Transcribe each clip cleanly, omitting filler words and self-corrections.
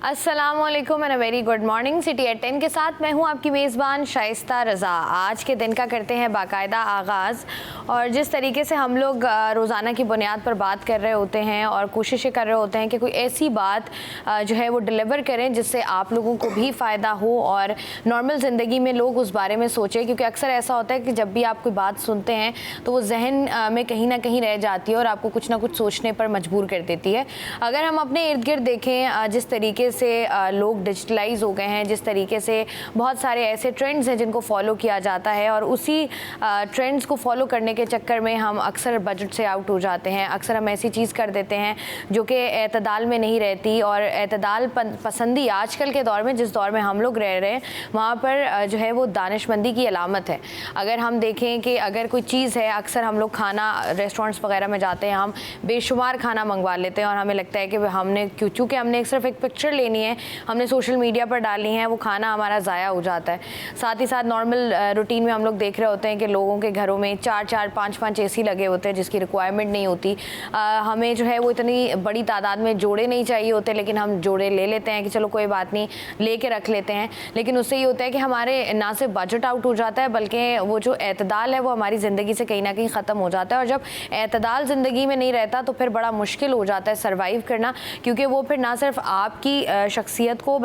अस्सलामुअलैकुम and a very good morning. City at 10 के साथ मैं हूं आपकी मेज़बान शाइस्ता रज़ा। आज के दिन का करते हैं बाकायदा आगाज़, और जिस तरीके से हम लोग रोज़ाना की बुनियाद पर बात कर रहे होते हैं और कोशिशें कर रहे होते हैं कि कोई ऐसी बात जो है वो डिलीवर करें जिससे आप लोगों को भी फ़ायदा हो और नॉर्मल ज़िंदगी में लोग उस बारे में सोचें, क्योंकि अक्सर ऐसा होता है कि जब भी आप कोई बात सुनते हैं तो वो जहन में कहीं ना कहीं रह जाती है और आपको कुछ ना कुछ सोचने पर मजबूर कर देती है। अगर हम अपने इर्द गिर्द देखें, जिस तरीके से लोग डिजिटलाइज हो गए हैं, जिस तरीके से बहुत सारे ऐसे ट्रेंड्स हैं जिनको फॉलो किया जाता है, और उसी ट्रेंड्स को फॉलो करने के चक्कर में हम अक्सर बजट से आउट हो जाते हैं। अक्सर हम ऐसी चीज़ कर देते हैं जो कि एतदाल में नहीं रहती, और एतदाल पसंदी आजकल के दौर में, जिस दौर में हम लोग रह रहे हैं, वहाँ पर जो है वो दानिशमंदी की अलामत है। अगर हम देखें कि अगर कोई चीज़ है, अक्सर हम लोग खाना रेस्टोरेंट्स वगैरह में जाते हैं, हम बेशुमार खाना मंगवा लेते हैं और हमें लगता है कि हमने चूँकि हमने सिर्फ एक पिक्चर लेनी है, हमने सोशल मीडिया पर डालनी है, वो खाना हमारा ज़ाया हो जाता है। साथ ही साथ नॉर्मल रूटीन में हम लोग देख रहे होते हैं कि लोगों के घरों में 4-4, 5-5 एसी लगे होते हैं जिसकी रिक्वायरमेंट नहीं होती। हमें जो है वो इतनी बड़ी तादाद में जोड़े नहीं चाहिए होते, लेकिन हम जोड़े ले लेते हैं कि चलो कोई बात नहीं, ले के रख लेते हैं। लेकिन उससे ये होता है कि हमारे ना सिर्फ बजट आउट हो जाता है, बल्कि वो जो एतदाल है वो हमारी ज़िंदगी से कहीं ना कहीं ख़त्म हो जाता है। और जब एतदाल ज़िंदगी में नहीं रहता तो फिर बड़ा मुश्किल हो जाता है सर्वाइव करना, क्योंकि वो फिर ना सिर्फ आपकी शख्सियत को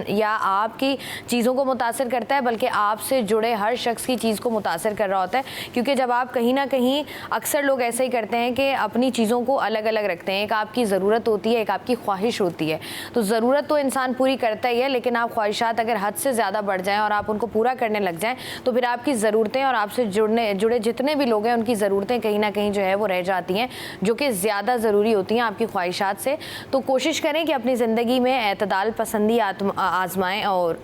या आपकी चीज़ों को मुतासिर करता है, बल्कि आपसे जुड़े हर शख्स की चीज़ को मुतासिर कर रहा होता है। क्योंकि जब आप कहीं ना कहीं, अक्सर लोग ऐसे ही करते हैं कि अपनी चीज़ों को अलग अलग रखते हैं। एक आपकी ज़रूरत होती है, एक आपकी ख्वाहिश होती है। तो ज़रूरत तो इंसान पूरी करता ही है, लेकिन आप ख्वाहिशात अगर हद से ज़्यादा बढ़ जाएँ और आप उनको पूरा करने लग जाएँ तो फिर आपकी ज़रूरतें और आपसे जुड़े जितने भी लोग हैं उनकी ज़रूरतें कहीं ना कहीं जो है वो रह जाती हैं, जो कि ज़्यादा ज़रूरी होती हैं आपकी ख्वाहिशात से। तो कोशिश करें कि अपनी ज़िंदगी में एतदाल पसंदी आजमाएं और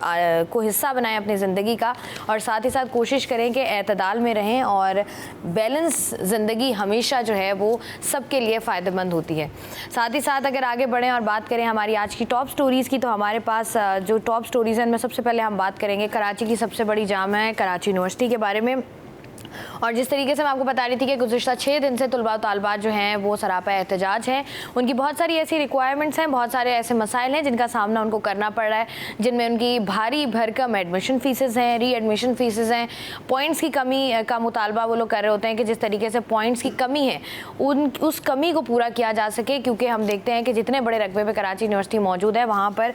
को हिस्सा बनाएं अपनी ज़िंदगी का, और साथ ही साथ कोशिश करें कि एतदाल में रहें, और बैलेंस ज़िंदगी हमेशा जो है वो सबके लिए फ़ायदेमंद होती है। साथ ही साथ अगर आगे बढ़ें और बात करें हमारी आज की टॉप स्टोरीज़ की, तो हमारे पास जो टॉप स्टोरीज़ हैं उनमें सबसे पहले हम बात करेंगे कराची की सबसे बड़ी जामा है कराची यूनिवर्सिटी के बारे में। और जिस तरीके से मैं आपको बता रही थी कि गुज़िश्ता 6 दिन से तुलबा तालबात जो हैं वो सरापा एहतजाज हैं। उनकी बहुत सारी ऐसी रिक्वायरमेंट्स हैं, बहुत सारे ऐसे मसाइल हैं जिनका सामना उनको करना पड़ रहा है, जिनमें उनकी भारी भरकम एडमिशन फ़ीसेस हैं, री एडमिशन फ़ीसेस हैं, पॉइंट्स की कमी का मुतालबा वो लोग कर रहे होते हैं कि जिस तरीके से पॉइंट्स की कमी है उस कमी को पूरा किया जा सके। क्योंकि हम देखते हैं कि जितने बड़े रकबे पर कराची यूनिवर्सिटी मौजूद है, वहाँ पर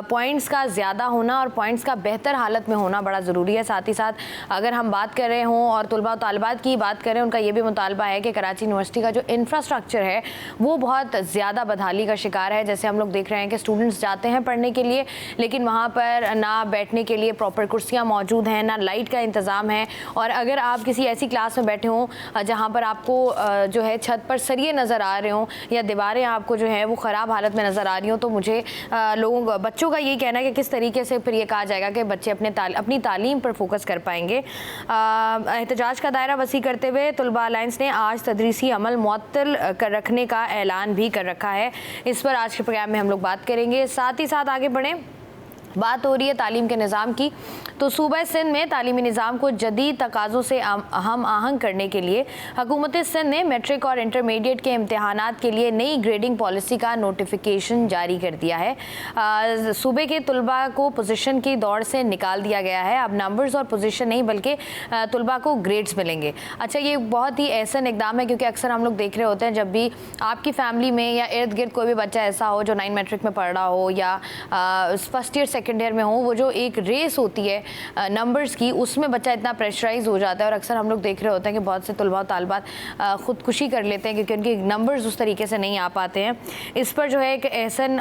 पॉइंट्स का ज़्यादा होना और पॉइंट्स का बेहतर हालत में होना बड़ा ज़रूरी है। साथ ही साथ अगर हम बात कर रहे हों और तुलबा तालिबात की बात करें, उनका ये भी मुतालबा है कि कराची यूनिवर्सिटी का जो इंफ्रास्ट्रक्चर है वो बहुत ज़्यादा बदहाली का शिकार है। जैसे हम लोग देख रहे हैं कि स्टूडेंट्स जाते हैं पढ़ने के लिए, लेकिन वहाँ पर ना बैठने के लिए प्रॉपर कुर्सियाँ मौजूद हैं, ना लाइट का इंतज़ाम है। और अगर आप किसी ऐसी क्लास में बैठे हों जहाँ पर आपको जो है छत पर सरिये नज़र आ रहे हों या दीवारें आपको जो है वो ख़राब हालत में नज़र आ रही हों, तो मुझे बच्चों का ये कहना है कि किस तरीके से फिर ये कहा जाएगा कि बच्चे अपनी तालीम पर फोकस कर पाएंगे। एहतजाज का दायरा वसी करते हुए तुलबा अलायंस ने आज तदरीसी अमल मुअत्तल कर रखने का ऐलान भी कर रखा है। इस पर आज के प्रोग्राम में हम लोग बात करेंगे। साथ ही साथ आगे बढ़ें, बात हो रही है तालीम के निज़ाम की, तो सूबा सिंध में तालीमी निज़ाम को जदीद तकाज़ों से हम आहंग करने के लिए हुकूमत सिंध ने मैट्रिक और इंटरमीडिएट के इम्तहानात के लिए नई ग्रेडिंग पॉलिसी का नोटिफिकेशन जारी कर दिया है। सूबे के तुलबा को पोजीशन की दौड़ से निकाल दिया गया है। अब नंबर्स और पोजीशन नहीं बल्कि तुलबा को ग्रेड्स मिलेंगे। अच्छा, ये बहुत ही ऐसा इकदाम है, क्योंकि अक्सर हम लोग देख रहे होते हैं जब भी आपकी फैमिली में या इर्द गिर्द कोई भी बच्चा ऐसा हो जो 9 मैट्रिक में पढ़ रहा हो या फर्स्ट ईयर सेकेंड ईयर में हो, वो जो एक रेस होती है नंबर्स की, उसमें बच्चा इतना प्रेशराइज हो जाता है। और अक्सर हम लोग देख रहे होते हैं कि बहुत से तुलबा तालिबात ख़ुदकुशी कर लेते हैं क्योंकि उनके नंबर्स उस तरीके से नहीं आ पाते हैं। इस पर जो है एक एहसन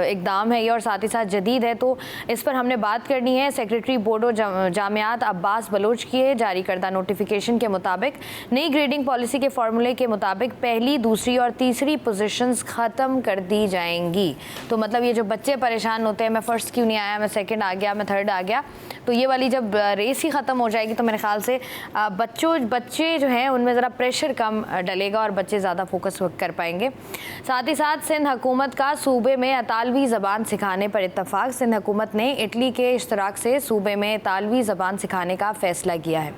इकदाम है ये, और साथ ही साथ जदीद है, तो इस पर हमने बात करनी है। सेक्रेटरी बोर्ड और जामियात अब्बास बलोच की जारी करदा नोटिफिकेशन के मुताबिक नई ग्रेडिंग पॉलिसी के फार्मूले के मुताबिक पहली, दूसरी और तीसरी पोजीशंस ख़त्म कर दी जाएंगी। तो मतलब ये जो बच्चे परेशान होते हैं, मैं फ़र्स्ट क्यों नहीं आया, मैं सेकंड आ गया, मैं थर्ड आ गया, तो ये वाली जब रेस ही ख़त्म हो जाएगी तो मेरे ख्याल से बच्चे जो हैं उनमें ज़रा प्रेशर कम डलेगा और बच्चे ज़्यादा फोकस कर पाएंगे। साथ ही साथ सिंध हुकूमत का सूबे में इतालवी ज़बान सिखाने पर इत्तफ़ाक़। सिंध हुकूमत ने इटली के इश्तराक से सूबे में इतालवी ज़बान सिखाने का फ़ैसला किया है।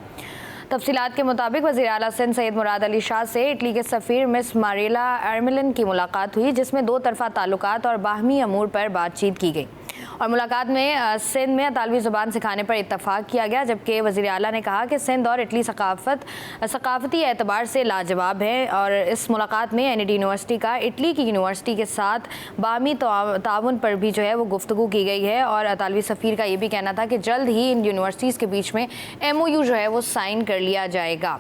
तफसीलात के मुताबिक वज़ीर आला सिंध सैयद मुराद अली शाह से इटली के सफ़ीर मिस मारिला एरमिलन की मुलाकात हुई, जिसमें दो तरफ़ा ताल्लुकात और बाहमी अमूर पर बातचीत की गई और मुलाकात में सिंध में इतालवी ज़ुबान सिखाने पर इत्तफ़ाक़ किया गया। जबकि वज़ीर आला ने कहा कि सिंध और इटली सकाफ़ती एतबार से लाजवाब है और इस मुलाकात में NED यूनिवर्सिटी का इटली की यूनिवर्सिटी के साथ बाहमी ताउन पर भी जो है वो गुफ्तगू की गई है और इतालवी सफ़ीर का ये भी कहना था कि जल्द ही इन यूनिवर्सिटीज़ के बीच में MOU जो है वो साइन कर लिया जाएगा।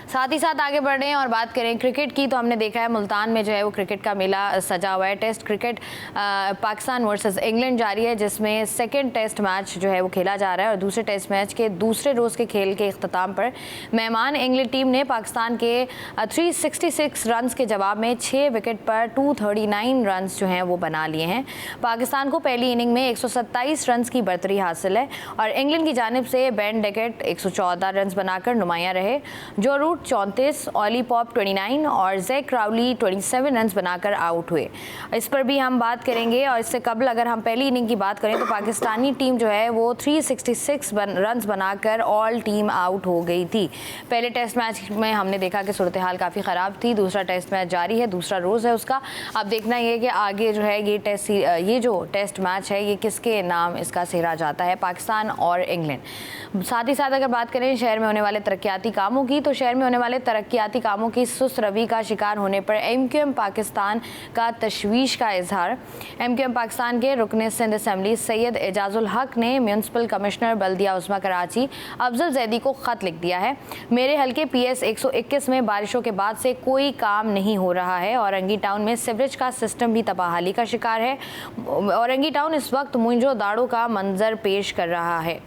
साथ ही साथ आगे बढ़ रहे हैं और बात करें क्रिकेट की, तो हमने देखा है मुल्तान में जो है वो क्रिकेट का मेला सजा हुआ है। Test cricket Pakistan versus England जारी है, जिसमें सेकंड टेस्ट मैच जो है वो खेला जा रहा है और दूसरे टेस्ट मैच के दूसरे रोज़ के खेल के अख्ताम पर मेहमान इंग्लैंड टीम ने पाकिस्तान के 366 रन के जवाब में 6 विकेट पर 239 रन जो हैं वो बना लिए हैं। पाकिस्तान को पहली इनिंग में 127 रन की बर्तरी हासिल है और इंग्लैंड की जानिब से बेन डेकेट 114 रन बनाकर नुमाया रहे। जो रूट 34, ऑली पॉप 29 और जैक क्राउली 27 रन बनाकर आउट हुए। इस पर भी हम बात करेंगे और इससे कबल अगर हम पहली इनिंग की बात करें तो पाकिस्तानी टीम जो है वो 366 रन बनाकर ऑल टीम आउट हो गई थी। पहले टेस्ट मैच में हमने देखा कि सूरत हाल काफ़ी ख़राब थी। दूसरा टेस्ट मैच जारी है, दूसरा रोज़ है उसका। अब देखना ये कि आगे जो है ये जो टेस्ट मैच है ये किसके नाम इसका सेहरा जाता है, पाकिस्तान और इंग्लैंड। साथ ही साथ अगर बात करें शहर में होने वाले तरक्याती कामों की, तो शहर में होने वाले तरक्याती कामों की सुस्त रवि का शिकार होने पर MQM पाकिस्तान का तशवीश का इजहार। MQM पाकिस्तान के रुकने सिंध असम्बली सैयद एजाजुल हक ने म्यूनसिपल कमिश्नर बल्दिया उस्मा कराची अफजल जैदी को ख़त लिख दिया है। मेरे हल्के PS 121 में बारिशों के बाद से कोई काम नहीं हो रहा है। औरंगी टाउन में सीवरेज का सिस्टम भी तबाहाली का शिकार है। औरंगी टाउन इस वक्त मुंजो दाड़ों का मंजर पेश कर रहा है।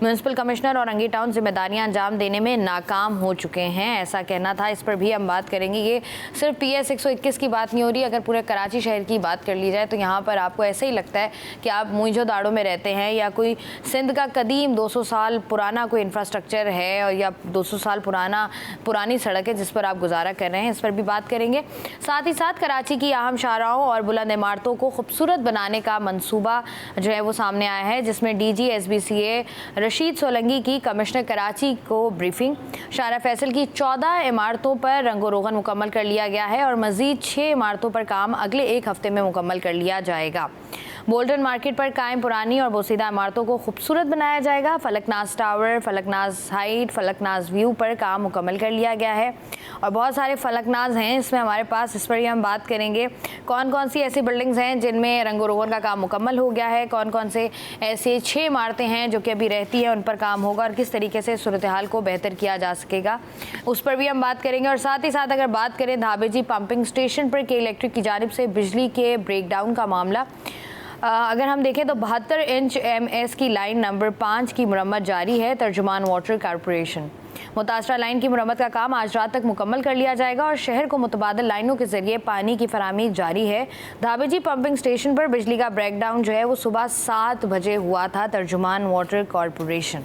म्यूनसिपल कमिश्नर औरंगी टाउन जिम्मेदारियां अंजाम देने में नाकाम हो चुके हैं, ऐसा कहना था। इस पर भी हम बात करेंगे। ये सिर्फ PS 121 की बात नहीं हो रही, अगर पूरे कराची शहर की बात कर ली जाए तो यहाँ पर आपको ऐसे ही लगता है कि आप मुंजो दाड़ों में रहते हैं या कोई सिंध का कदीम 200 साल पुराना कोई इंफ्रास्ट्रक्चर है और या 200 साल पुरानी सड़क है जिस पर आप गुजारा कर रहे हैं। इस पर भी बात करेंगे। साथ ही साथ कराची की अहम शाहराहों और बुलंद इमारतों को खूबसूरत बनाने का मनसूबा जो है वो सामने आया है, जिसमें DG SBCA रशीद सोलंगी की कमिश्नर कराची को ब्रीफिंग। शारा फैसल की 14 इमारतों पर रंगो रोगन मुकम्मल कर लिया गया है और मज़ीद 6 इमारतों पर काम अगले 1 हफ्ते में मुकम्मल कर लिया जाएगा। बोल्टन मार्केट पर कायम पुरानी और बोसीदा इमारतों को खूबसूरत बनाया जाएगा। Falaknaz tower, Falaknaz height, Falaknaz view पर काम मुकम्मल कर लिया गया है और बहुत सारे फलकनाज हैं इसमें हमारे पास। इस पर ही हम बात करेंगे कौन कौन सी ऐसी बिल्डिंग्स हैं जिनमें रंगो रोगन का काम मुकम्मल हो गया है, कौन कौन से ऐसे 6 इमारतें हैं जो कि अभी रहती हैं उन पर काम होगा और किस तरीके से सूरत हाल को बेहतर किया जा सकेगा, उस पर भी हम बात करेंगे। और साथ ही साथ अगर बात करें धाबेजी पंपिंग स्टेशन पर के इलेक्ट्रिक की जानिब से बिजली के ब्रेकडाउन का मामला, अगर हम देखें तो 72 इंच MS की लाइन नंबर 5 की मुरम्मत जारी है। तर्जुमान वाटर कॉरपोरेशन मुतासरा लाइन की मुरम्मत का काम आज रात तक मुकम्मल कर लिया जाएगा और शहर को मुतबादिल लाइनों के जरिए पानी की फराहमी जारी है। धाबेजी पंपिंग स्टेशन पर बिजली का ब्रेकडाउन जो है वो सुबह 7 बजे हुआ था। तर्जुमान वाटर कॉरपोरेशन।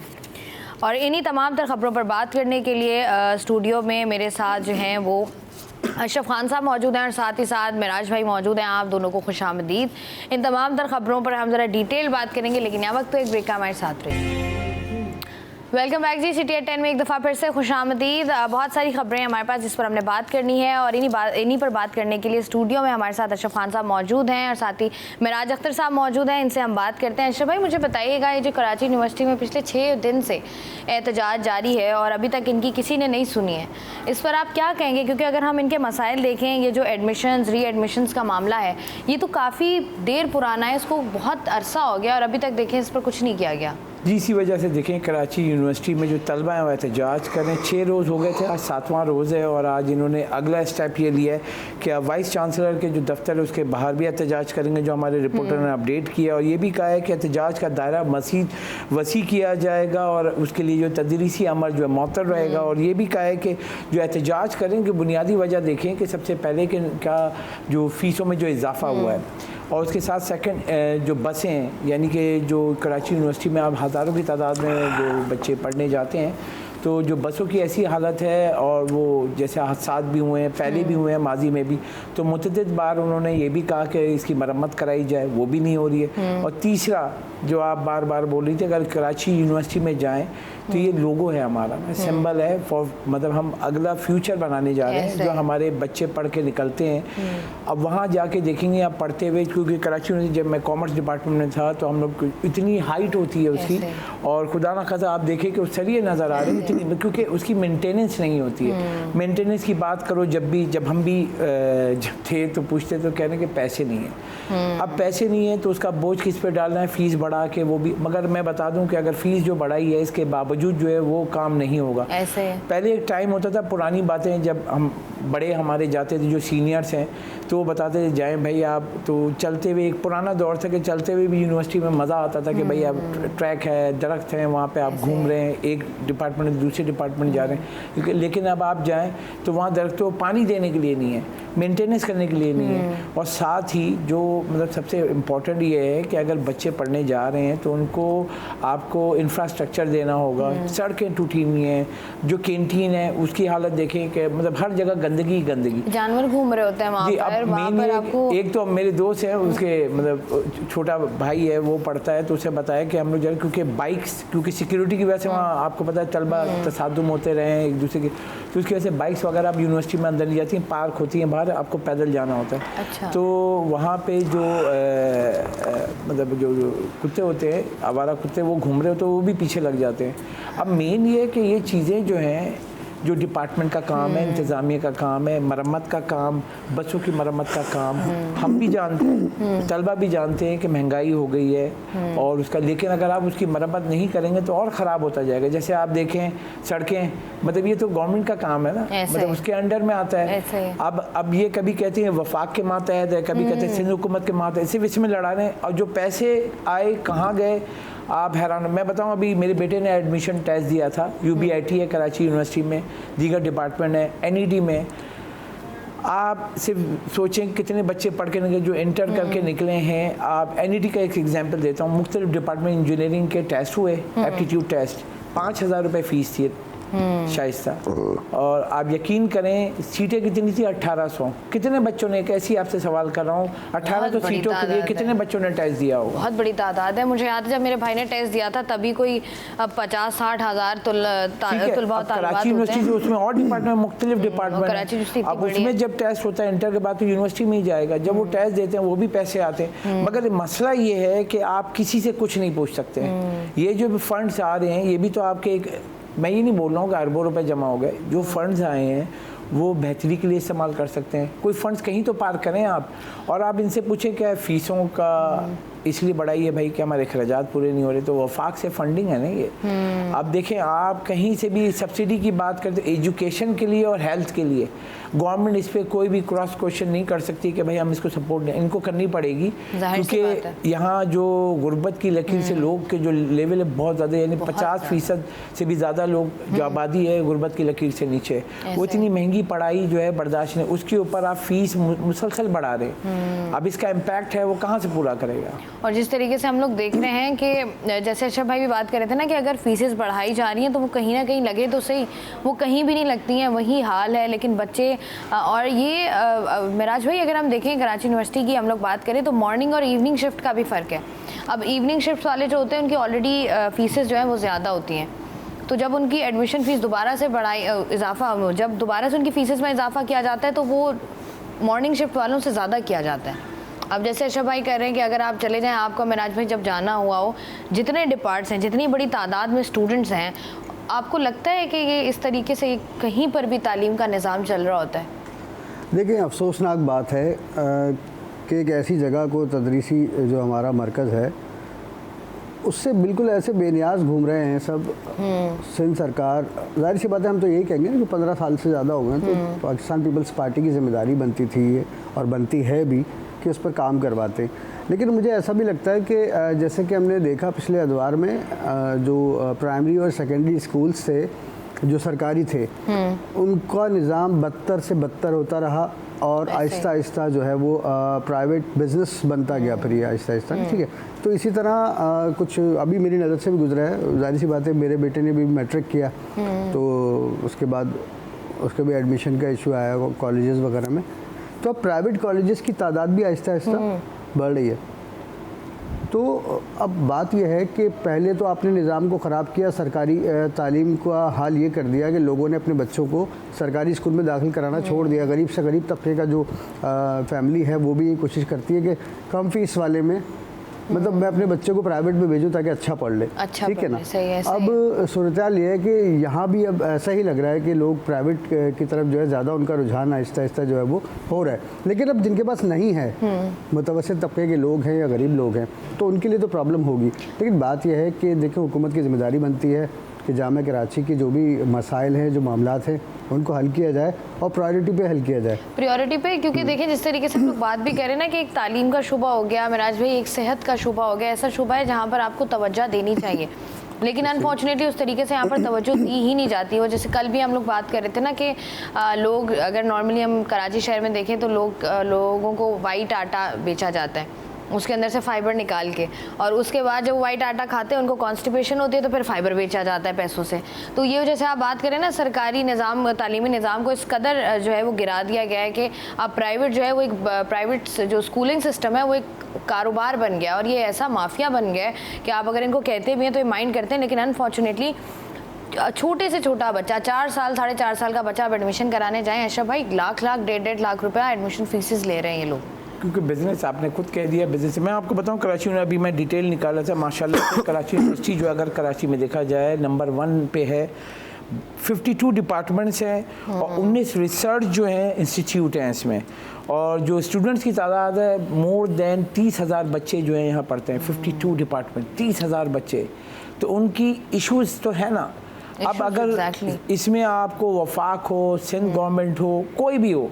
और इन्हीं तमाम तर खबरों पर बात करने के लिए स्टूडियो में मेरे साथ जो हैं वो अशरफ खान साहब मौजूद हैं और साथ ही साथ मिराज भाई मौजूद हैं। आप दोनों को खुशामदीद। इन तमाम तर खबरों पर हम ज़रा डिटेल बात करेंगे, लेकिन यहाँ वक्त तो एक ब्रेक का हमारे साथ रहिए। वेलकम बैक जी, सिटी 10 में एक दफ़ा फिर से खुशामदीद। बहुत सारी खबरें हमारे पास जिस पर हमने बात करनी है और इन्हीं पर बात करने के लिए स्टूडियो में हमारे साथ अशरफ खान साहब मौजूद हैं और साथ ही मिराज अख्तर साहब मौजूद हैं। इनसे हम बात करते हैं। अशरफ भाई, मुझे बताइएगा, ये जो कराची यूनिवर्सिटी में पिछले 6 दिन से एहतजाज जारी है और अभी तक इनकी किसी ने नहीं सुनी है, इस पर आप क्या कहेंगे? क्योंकि अगर हम इनके मसाइल देखें, ये जो एडमिशन्स री-एडमिशन्स का मामला है ये तो काफ़ी देर पुराना है, इसको बहुत अरसा हो गया और अभी तक देखें इस पर कुछ नहीं किया गया। जी, इसी वजह से देखें कराची यूनिवर्सिटी में जो तलबा हैं वो एहतजाज करें। 6 रोज़ हो गए थे, आज 7वां रोज़ है और आज इन्होंने अगला स्टेप ये लिया है कि अब वाइस चांसलर के जो दफ्तर है उसके बाहर भी एहतजाज करेंगे, जो हमारे रिपोर्टर ने अपडेट किया। और ये भी कहा है कि एहतजाज का दायरा मज़ीद वसी किया जाएगा और उसके लिए जो तदरीसी अमल जो है मअतल रहेगा। और ये भी कहा है कि जो एहतजाज करेंगे बुनियादी वजह देखें कि सबसे पहले कि क्या जो फ़ीसों में जो इजाफा हुआ है और उसके साथ सेकंड जो बसें हैं, यानी कि जो कराची यूनिवर्सिटी में अब हज़ारों की तादाद में जो बच्चे पढ़ने जाते हैं तो जो बसों की ऐसी हालत है, और वो जैसे हादसा भी हुए हैं, पहले भी हुए हैं, माजी में भी, तो मुतअद्दिद बार उन्होंने ये भी कहा कि इसकी मरम्मत कराई जाए, वो भी नहीं हो रही है। और तीसरा जो आप बार बार बोल रही थी, अगर कराची यूनिवर्सिटी में जाएं तो ये लोगो है हमारा, सिंबल है फॉर, मतलब हम अगला फ्यूचर बनाने जा रहे हैं, जो हमारे बच्चे पढ़ के निकलते हैं। अब वहाँ जाके देखेंगे आप पढ़ते हुए, क्योंकि कराची यूनिवर्सिटी जब मैं कॉमर्स डिपार्टमेंट में था तो हम लोग इतनी हाइट होती है उसकी, और खुदा ना खासा आप देखें कि उस सरिये नज़र आ रहे हैं इतनी, क्योंकि उसकी मेंटेनेंस नहीं होती है। मेंटेनेंस की बात करो, जब हम भी जब थे तो पूछते तो कहने के पैसे नहीं है। अब पैसे नहीं है तो उसका बोझ किस पे डालना है, फीस बढ़ा के वो भी। मगर मैं बता दूं कि अगर फीस जो बढ़ाई है इसके बावजूद जो है वो काम नहीं होगा। ऐसे पहले एक टाइम होता था, पुरानी बातें, जब हम बड़े हमारे जाते थे जो सीनियर्स हैं तो वो बताते थे जाएं भाई आप, तो चलते हुए, एक पुराना दौर था कि चलते हुए भी यूनिवर्सिटी में मज़ा आता था कि भाई आप ट्रैक है, दरख्त हैं, वहाँ पे आप घूम रहे हैं, एक डिपार्टमेंट से दूसरे डिपार्टमेंट जा रहे हैं। लेकिन अब आप जाएं तो वहाँ दरख्तों को पानी देने के लिए नहीं है, मेंटेनेंस करने के लिए नहीं है। और साथ ही जो मतलब सबसे इम्पोर्टेंट ये है कि अगर बच्चे पढ़ने जा रहे हैं तो उनको आपको इंफ्रास्ट्रक्चर देना होगा। सड़कें टूटी हुई हैं, जो कैंटीन है उसकी हालत देखें कि मतलब हर जगह गंदगी गंदगी, जानवर घूम रहे होते हैं वहाँ पर। मेन एक तो मेरे दोस्त हैं, उसके मतलब छोटा भाई है वो पढ़ता है, तो उसे बताया कि हम लोग जब, क्योंकि सिक्योरिटी की वजह से वहाँ आपको पता है तलबा तसादुम होते रहे हैं एक दूसरे के, तो उसकी वजह से बाइक्स वगैरह अब यूनिवर्सिटी में अंदर नहीं जाती हैं, पार्क होती हैं बाहर, आपको पैदल जाना होता है। अच्छा। तो वहाँ पे जो मतलब जो कुत्ते होते हैं, आवारा कुत्ते, वो घूम रहे हो तो वो भी पीछे लग जाते हैं। अब मेन ये है कि ये चीज़ें जो हैं, जो डिपार्टमेंट का काम है, इंतज़ामिया का काम है, मरम्मत का काम, बच्चों की मरम्मत का काम, हम भी जानते हैं, तलबा भी जानते हैं कि महंगाई हो गई है और उसका, लेकिन अगर आप उसकी मरम्मत नहीं करेंगे तो और ख़राब होता जाएगा। जैसे आप देखें सड़कें, मतलब ये तो गवर्नमेंट का काम है ना, मतलब उसके अंडर में आता है। अब ये कभी कहते हैं वफाक के मातहत है, कभी कहते हैं सिंध हुकूमत के मातहत, सिर्फ इसमें लड़ा रहे हैं, और जो पैसे आए कहाँ गए आप हैरान। मैं बताऊं, अभी मेरे बेटे ने एडमिशन टेस्ट दिया था, UBIT है कराची यूनिवर्सिटी में, दीगर डिपार्टमेंट है, NED में। आप सिर्फ सोचें कितने बच्चे पढ़ के निकले जो इंटर करके निकले हैं। आप NED का एक एग्जांपल देता हूँ, मुख्तलिफ डिपार्टमेंट इंजीनियरिंग के टेस्ट हुए, एप्टीट्यूड टेस्ट, 5,000 रुपये फ़ीस थी शाइस्ता, और आप यकीन करें सीटें कितनी थी, 1800। कितने बच्चों ने, कैसी आपसे सवाल कर रहा हूँ, 1800 सीटों के लिए कितने बच्चों ने टेस्ट दिया होगा? बहुत बड़ी तादाद है। मुझे याद है जब मेरे भाई ने टेस्ट दिया था तभी कोई 50-60 हज़ार कराची यूनिवर्सिटी जो उसमें और डिपार्टमेंट, मुख्तलिफ डिपार्टमेंट, अब उसमें जब टेस्ट होता है इंटर के बाद तो यूनिवर्सिटी में ही जाएगा, जब वो टेस्ट देते हैं वो भी पैसे आते हैं। मगर मसला ये है कि आप किसी से कुछ नहीं पूछ सकते हैं। ये जो फंड्स आ रहे हैं ये भी तो आपके एक, मैं ये नहीं बोल रहा हूँ कि अरबों रुपए जमा हो गए, जो फंड्स आए हैं वो बेहतरी के लिए इस्तेमाल कर सकते हैं। कोई फंड्स कहीं तो पार करें आप, और आप इनसे पूछें क्या फीसों का इसलिए बढ़ाई है भाई कि हमारे अखराजात पूरे नहीं हो रहे, तो वफाक से फंडिंग है ना ये। अब देखें, आप कहीं से भी सब्सिडी की बात करते, एजुकेशन के लिए और हेल्थ के लिए गवर्नमेंट इस पर कोई भी क्रॉस क्वेश्चन नहीं कर सकती कि भाई हम इसको सपोर्ट नहीं, इनको करनी पड़ेगी, क्योंकि यहाँ जो गुर्बत की लकीर से लोग के जो लेवल है बहुत ज़्यादा, यानी 50% से भी ज़्यादा लोग जो आबादी है गुर्बत की लकीर से नीचे, वो इतनी महंगी पढ़ाई जो है बर्दाश्त नहीं, उसके ऊपर आप फीस मुसलसल बढ़ा रहे। अब इसका इम्पैक्ट है वो कहाँ से पूरा करेगा? और जिस तरीके से हम लोग देख रहे हैं कि जैसे अशरफ भाई भी बात कर रहे थे ना कि अगर फीसेस बढ़ाई जा रही हैं तो वो कहीं ना कहीं लगे तो सही, वो कहीं भी नहीं लगती हैं, वही हाल है। लेकिन बच्चे, और ये मिराज भाई अगर हम देखें कराची यूनिवर्सिटी की हम लोग बात करें तो मॉर्निंग और इवनिंग शिफ्ट का भी फ़र्क है। अब इवनिंग शिफ्ट वाले जो होते हैं उनकी ऑलरेडी फीसेस जो हैं वो ज़्यादा होती हैं, तो जब उनकी एडमिशन फ़ीस दोबारा से जब दोबारा से उनकी फ़ीसेस में इजाफा किया जाता है तो वो मॉर्निंग शिफ्ट वालों से ज़्यादा किया जाता है। अब जैसे अशरफ भाई कह रहे हैं कि अगर आप चले जाएं, आपको मिराज भाई जब जाना हुआ हो, जितने डिपार्ट्स हैं, जितनी बड़ी तादाद में स्टूडेंट्स हैं, आपको लगता है कि ये इस तरीके से कहीं पर भी तालीम का निज़ाम चल रहा होता है? देखिए, अफसोसनाक बात है कि एक ऐसी जगह को, तदरीसी जो हमारा मरकज़ है, उससे बिल्कुल ऐसे बेनियाज घूम रहे हैं सब। सिंध सरकार, जाहिर सी बात है हम तो यही कहेंगे कि 15 साल से ज़्यादा हो गए, तो पाकिस्तान पीपल्स पार्टी की जिम्मेदारी बनती थी और बनती है भी कि उस पर काम करवाते। लेकिन मुझे ऐसा भी लगता है कि जैसे कि हमने देखा पिछले अदवार में जो प्राइमरी और सेकेंडरी स्कूल्स थे जो सरकारी थे उनका निज़ाम बदतर से बदतर होता रहा और आहिस्ता आहिस्ता जो है वो प्राइवेट बिजनेस बनता गया फिर ये आहिस्ता आहिस्ता, ठीक है। तो इसी तरह कुछ अभी मेरी नज़र से भी गुजरा है, जाहिर सी बात है मेरे बेटे ने भी मैट्रिक किया तो उसके बाद उसके भी एडमिशन का इशू आया कॉलेजेस वगैरह में, तो अब प्राइवेट कॉलेजेस की तादाद भी आहिस्ता आहिस्ता बढ़ रही है। तो अब बात यह है कि पहले तो आपने निज़ाम को ख़राब किया, सरकारी तालीम का हाल ये कर दिया कि लोगों ने अपने बच्चों को सरकारी स्कूल में दाखिल कराना छोड़ दिया। गरीब से गरीब तबके का जो फैमिली है वो भी ये कोशिश करती है कि कम फीस वाले में मतलब मैं अपने बच्चे को प्राइवेट में भेजूं ताकि अच्छा पढ़ ले, अच्छा ठीक है ना। सही है, सही अब सूरत-ए-हाल ये है कि यहाँ भी अब ऐसा ही लग रहा है कि लोग प्राइवेट की तरफ जो है ज़्यादा उनका रुझान आहिस्ता आहिस्ता जो है वो हो रहा है। लेकिन अब जिनके पास नहीं है, मुतवस्सित तबके के लोग हैं या गरीब लोग हैं, तो उनके लिए तो प्रॉब्लम होगी। लेकिन बात यह है कि देखिए हुकूमत की जिम्मेदारी बनती है कि जामिया कराची की जो भी मसाइल हैं, जो मामलात हैं, उनको हल किया जाए और प्रायोरिटी पे हल किया जाए। प्रायोरिटी पे, क्योंकि देखें जिस तरीके से हम लोग बात भी करें ना कि एक तालीम का शुबा हो गया मिराज भाई, एक सेहत का शुबा हो गया, ऐसा शुबा है जहाँ पर आपको तवज्जो देनी चाहिए, लेकिन अनफॉर्चुनेटली उस तरीके से यहाँ पर तवज्जो दी ही नहीं जाती। और जैसे कल भी हम लोग बात कर रहे थे ना कि लोग, अगर नॉर्मली हम कराची शहर में देखें तो लोगों को वाइट आटा बेचा जाता है, उसके अंदर से फाइबर निकाल के, और उसके बाद जब वाइट आटा खाते हैं उनको कॉन्स्टिपेशन होती है तो फिर फाइबर बेचा जाता है पैसों से। तो ये जैसे आप बात करें ना, सरकारी निज़ाम, तालीमी निज़ाम को इस कदर जो है वो गिरा दिया गया है कि अब प्राइवेट जो है वो एक प्राइवेट जो स्कूलिंग सिस्टम है वो एक कारोबार बन गया, और ये ऐसा माफिया बन गया है कि आप अगर इनको कहते भी हैं तो ये माइंड करते हैं, लेकिन अनफॉर्चुनेटली छोटे से छोटा बच्चा 4 साल 4.5 साल का बच्चा आप एडमिशन कराने जाएँ अशरफ भाई, लाख 1.5 लाख रुपया एडमिशन फीसिस ले रहे हैं ये लोग। क्योंकि बिज़नेस आपने खुद कह दिया, बिज़नेस मैं आपको बताऊं, कराची में अभी मैं डिटेल निकाला था माशाल्लाह से कराची यूनिवर्सिटी जो अगर कराची में देखा जाए नंबर 1 पे है, 52 डिपार्टमेंट्स हैं और 19 रिसर्च जो है इंस्टीट्यूट हैं इसमें, और जो स्टूडेंट्स की तादाद है मोर देन 30,000 बच्चे जो हैं यहाँ पढ़ते हैं। 52 डिपार्टमेंट, 30,000 बच्चे, तो उनकी इश्यूज़ तो है ना। अब अगर इसमें आपको वफाक हो, सिंध गवर्नमेंट हो, कोई भी हो,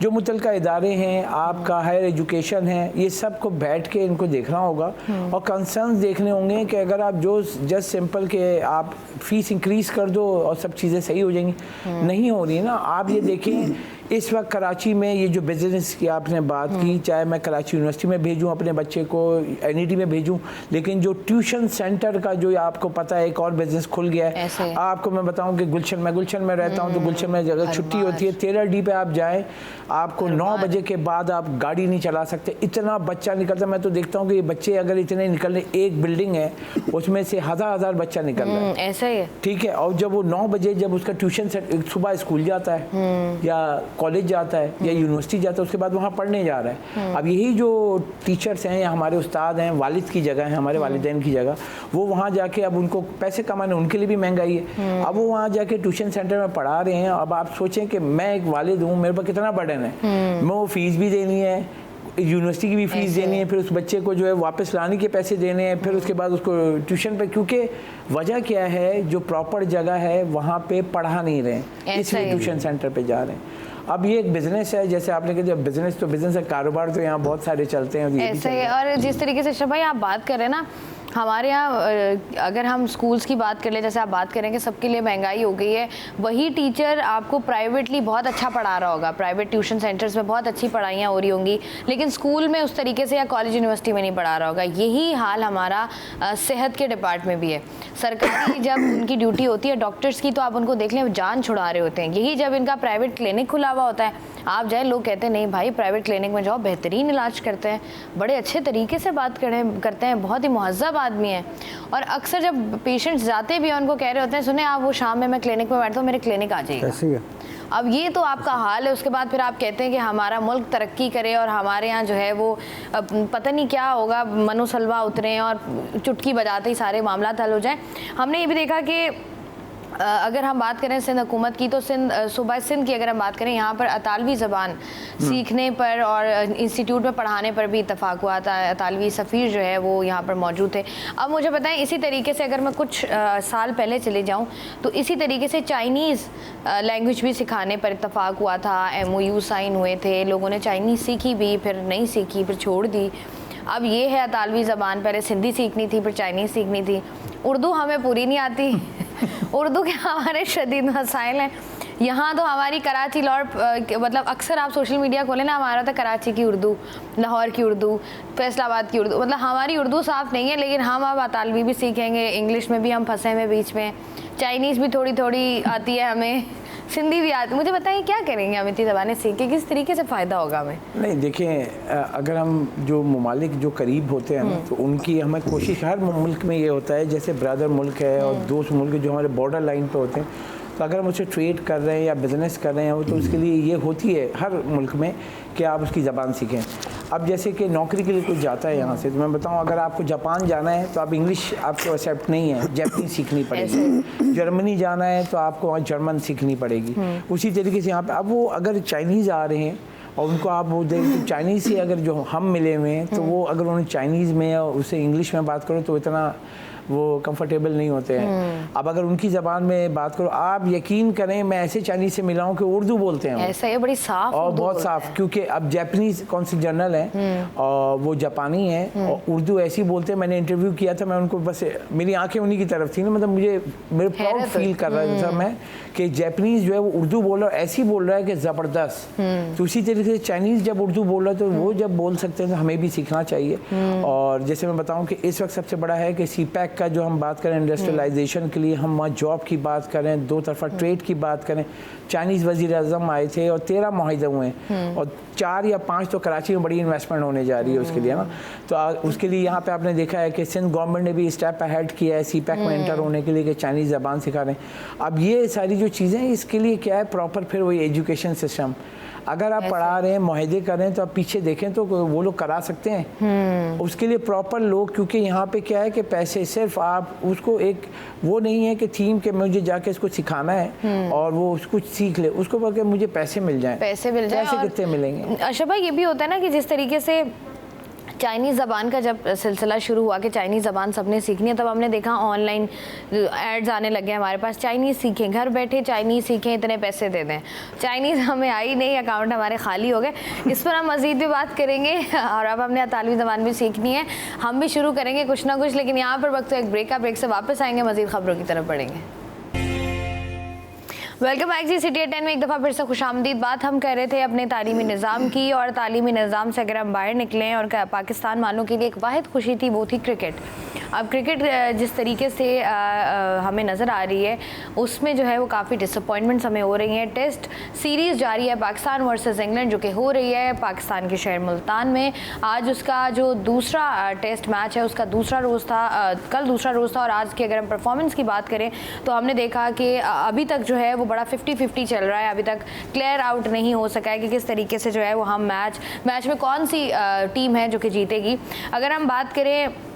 जो मुतलका इदारे हैं, आपका हायर एजुकेशन है, ये सब को बैठ के इनको देखना होगा और कंसर्न्स देखने होंगे कि अगर आप जो जस्ट सिंपल के आप फीस इंक्रीज़ कर दो और सब चीज़ें सही हो जाएंगी, नहीं हो रही ना। आप ये देखें इस वक्त कराची में ये जो बिज़नेस की आपने बात की, चाहे मैं कराची यूनिवर्सिटी में भेजूँ अपने बच्चे को, NED में भेजूँ, लेकिन जो ट्यूशन सेंटर का जो आपको पता है एक और बिज़नेस खुल गया है। आपको मैं बताऊँ कि गुलशन में रहता हूँ, तो गुलशन में अगर छुट्टी होती है 13D पे आप जाएँ, आपको 9 बजे के बाद आप गाड़ी नहीं चला सकते, इतना बच्चा निकलता है। मैं तो देखता हूँ कि ये बच्चे अगर इतने निकल रहे, एक बिल्डिंग है उसमें से हज़ार बच्चा निकल रहा है, ऐसा ही है, ठीक है। और जब वो 9 बजे जब उसका ट्यूशन सुबह स्कूल जाता है या कॉलेज जाता है या यूनिवर्सिटी जाता है, उसके बाद वहाँ पढ़ने जा रहा है। अब यही जो टीचर्स हैं या हमारे उस्ताद हैं, वालिद की जगह है, हमारे वालिदैन की जगह, वो वहाँ जाके अब उनको पैसे कमाने, उनके लिए भी महंगाई है, अब वो वहाँ जाके ट्यूशन सेंटर में पढ़ा रहे हैं। अब आप सोचें कि मैं एक वालिद हूँ, मेरे पर कितना बर्डन है, मैं वो फीस भी देनी है, यूनिवर्सिटी की भी फीस देनी है, फिर उस बच्चे को जो है वापस लाने के पैसे देने हैं, फिर उसके बाद उसको ट्यूशन पे, क्योंकि वजह क्या है, जो प्रॉपर जगह है वहाँ पे पढ़ा नहीं रहे, इसलिए ट्यूशन सेंटर पे जा रहे हैं। अब ये एक बिजनेस है, जैसे आपने कहा बिजनेस तो बिजनेस है, कारोबार तो यहाँ बहुत सारे चलते हैं, ऐसा ही। और जिस तरीके से भाई आप बात कर रहे हैं ना, हमारे यहाँ अगर हम स्कूल्स की बात कर ले, जैसे आप बात करें कि सबके लिए महंगाई हो गई है, वही टीचर आपको प्राइवेटली बहुत अच्छा पढ़ा रहा होगा, प्राइवेट ट्यूशन सेंटर्स में बहुत अच्छी पढ़ाइयाँ हो रही होंगी, लेकिन स्कूल में उस तरीके से या कॉलेज यूनिवर्सिटी में नहीं पढ़ा रहा होगा। यही हाल हमारा सेहत के डिपार्टमेंट में भी है। सरकारी जब उनकी ड्यूटी होती है डॉक्टर्स की, तो आप उनको देख लें जान छुड़ा रहे होते हैं। यही जब इनका प्राइवेट क्लिनिक खुला हुआ होता है, आप जाए, लोग कहते हैं नहीं भाई प्राइवेट क्लिनिक में जाओ, बेहतरीन इलाज करते हैं, बड़े अच्छे तरीके से बात करते हैं, बहुत ही मुहज़्ज़ब आदमी है। और अक्सर जब पेशेंट्स जाते भी हैं उनको कह रहे होते हैं, सुने आप वो शाम में मैं क्लिनिक में बैठता हूँ, मेरे क्लिनिक आ जाइएगा। अब ये तो आपका हाल है। उसके बाद फिर आप कहते हैं कि हमारा मुल्क तरक्की करे और हमारे यहाँ जो है वो पता नहीं क्या होगा, मनुसलवा उतरे और चुटकी बजाते ही सारे मामला हल हो जाए। हमने ये भी देखा कि अगर हम बात करें सिंध हुकूमत की, तो सूबा सिंध की अगर हम बात करें, यहाँ पर अतालवी ज़बान सीखने पर और इंस्टीट्यूट में पढ़ाने पर भी इत्तफाक हुआ था। अतालवी सफ़ीर जो है वो यहाँ पर मौजूद थे। अब मुझे बताएं, इसी तरीके से अगर मैं कुछ साल पहले चले जाऊँ तो इसी तरीके से चाइनीज़ लैंग्वेज भी सिखाने पर इत्तफाक हुआ था, MOU साइन हुए थे, लोगों ने चाइनीज़ सीखी भी, फिर नहीं सीखी, फिर छोड़ दी। अब ये है अतालवी ज़बान, पहले सिंधी सीखनी थी, फिर चाइनीज़ सीखनी थी। उर्दू हमें पूरी नहीं आती उर्दू के हमारे शदीद मसाइल हैं। यहाँ तो हमारी कराची लाहौर मतलब अक्सर आप सोशल मीडिया खोलें ना, हमारा तो कराची की उर्दू, लाहौर की उर्दू, फैसलाबाद की उर्दू, मतलब हमारी उर्दू साफ़ नहीं है। लेकिन हम अब अतालवी भी सीखेंगे, इंग्लिश में भी हम फंसे हुए बीच में, चाइनीज़ भी थोड़ी थोड़ी आती है हमें, सिंधी भी आती। मुझे बताइए क्या करेंगे हम इतनी ज़बानें सीख के, किस तरीके से फ़ायदा होगा हमें? नहीं देखें, अगर हम जो ममालिक जो करीब होते हैं ना, तो उनकी हमें कोशिश, हर मुल्क में ये होता है, जैसे ब्रदर मुल्क है और दोस्त मुल्क जो हमारे बॉर्डर लाइन पे होते हैं, तो अगर हम उससे ट्रेड कर रहे हैं या बिज़नेस कर रहे हैं तो उसके लिए ये होती है हर मुल्क में कि आप उसकी ज़बान सीखें। अब जैसे कि नौकरी के लिए कोई जाता है यहाँ से, तो मैं बताऊँ, अगर आपको जापान जाना है तो आप इंग्लिश आपको एक्सेप्ट नहीं है, जैपनीज सीखनी पड़ेगी। जर्मनी जाना है तो आपको वहाँ जर्मन सीखनी पड़ेगी। उसी तरीके से यहाँ पे अब वो अगर चाइनीज़ आ रहे हैं और उनको आप वो देख, चाइनीज़ से अगर जो हम मिले हुए हैं, तो वो अगर उन्हें चाइनीज़ में और उससे इंग्लिश में बात करो तो इतना वो कंफर्टेबल नहीं होते हैं। अब अगर उनकी ज़बान में बात करो, आप यकीन करें, मैं ऐसे चाइनीज़ से मिला हूँ कि उर्दू बोलते हैं, ऐसा है, बड़ी साफ और बहुत साफ, क्योंकि अब जापानीज़ कौंसिल जनरल हैं और वो जापानी हैं और उर्दू ऐसी बोलते हैं। मैंने इंटरव्यू किया था, मैं उनको बस, मेरी आंखें उन्हीं की तरफ थी ना, मतलब मेरे प्राउड फील कर रहा था मैं कि जापानीज़ जो है वो उर्दू बोल रहा है, ऐसी बोल रहा है कि ज़बरदस्त। तो उसी तरीके से चाइनीज़ जब उर्दू बोल रहा है तो वो जब बोल सकते हैं तो हमें भी सीखना चाहिए। और जैसे मैं बताऊँ कि इस वक्त सबसे बड़ा है कि CPEC का जो हम बात करें इंडस्ट्रियलाइजेशन के लिए, हम वहाँ जॉब की बात करें, दो तरफा ट्रेड की बात करें, चाइनीज़ वज़ीर आज़म आए थे और 13 मुआहिदे हुए हैं और 4 या 5 तो कराची में बड़ी इन्वेस्टमेंट होने जा रही है उसके लिए ना। तो उसके लिए यहाँ पे आपने देखा है कि सिंध गवर्नमेंट ने भी स्टेप अहेड किया है CPEC में एंटर होने के लिए कि चाइनीज़ ज़बान सिखा रहे हैं। अब ये सारी जो चीज़ें, इसके लिए क्या है, प्रॉपर फिर वही एजुकेशन सिस्टम, अगर आप पढ़ा रहे हैं, मुआहिदे कर रहे हैं, तो आप पीछे देखें तो वो लोग करा सकते हैं। उसके लिए प्रॉपर लोग, क्योंकि यहाँ पे क्या है कि पैसे, सिर्फ आप उसको एक वो नहीं है कि थीम के मुझे जाके इसको सिखाना है और वो कुछ सीख ले, उसको बल्कि मुझे पैसे मिल जाएं। पैसे मिल जाए, पैसे कितने मिलेंगे? अशरफ भाई, ये भी होता है ना कि जिस तरीके से चाइनीज़ ज़बान का जब सिलसिला शुरू हुआ कि चाइनीज़ ज़बान सबने सीखनी है, तब हमने देखा ऑनलाइन एड्स आने लगे हमारे पास, चाइनीज़ सीखें, घर बैठे चाइनीज़ सीखें, इतने पैसे दे दें। चाइनीज़ हमें आई नहीं, अकाउंट हमारे खाली हो गए। इस पर हम मज़ीद भी बात करेंगे और अब हमने अतालवी ज़बान भी सीखनी है, हम भी शुरू करेंगे कुछ ना कुछ। लेकिन यहाँ पर वक्त एक ब्रेक से वापस आएंगे, मज़ीद खबरों की तरफ बढ़ेंगे। वेलकम बैक जी सिटी 10 में एक दफ़ा फिर से खुशामदीद। बात हम कर रहे थे अपने तालीमी निज़ाम की, और तालीमी निज़ाम से अगर हम बाहर निकलें और पाकिस्तान वालों के लिए एक वाहिद खुशी थी, वो थी क्रिकेट। अब क्रिकेट जिस तरीके से हमें नज़र आ रही है, उसमें जो है वो काफ़ी डिसअपॉइंटमेंट्स हमें हो रही हैं। टेस्ट सीरीज़ जारी है पाकिस्तान वर्सेस इंग्लैंड, जो कि हो रही है पाकिस्तान के शहर मुल्तान में। आज उसका जो दूसरा टेस्ट मैच है, उसका दूसरा रोज़ था, कल दूसरा रोज़ था। और आज की अगर हम परफॉर्मेंस की बात करें तो हमने देखा कि अभी तक जो है वो बड़ा 50-50 चल रहा है, अभी तक क्लियर आउट नहीं हो सका है कि किस तरीके से जो है वो हम मैच में कौन सी टीम है जो कि जीतेगी। अगर हम बात करें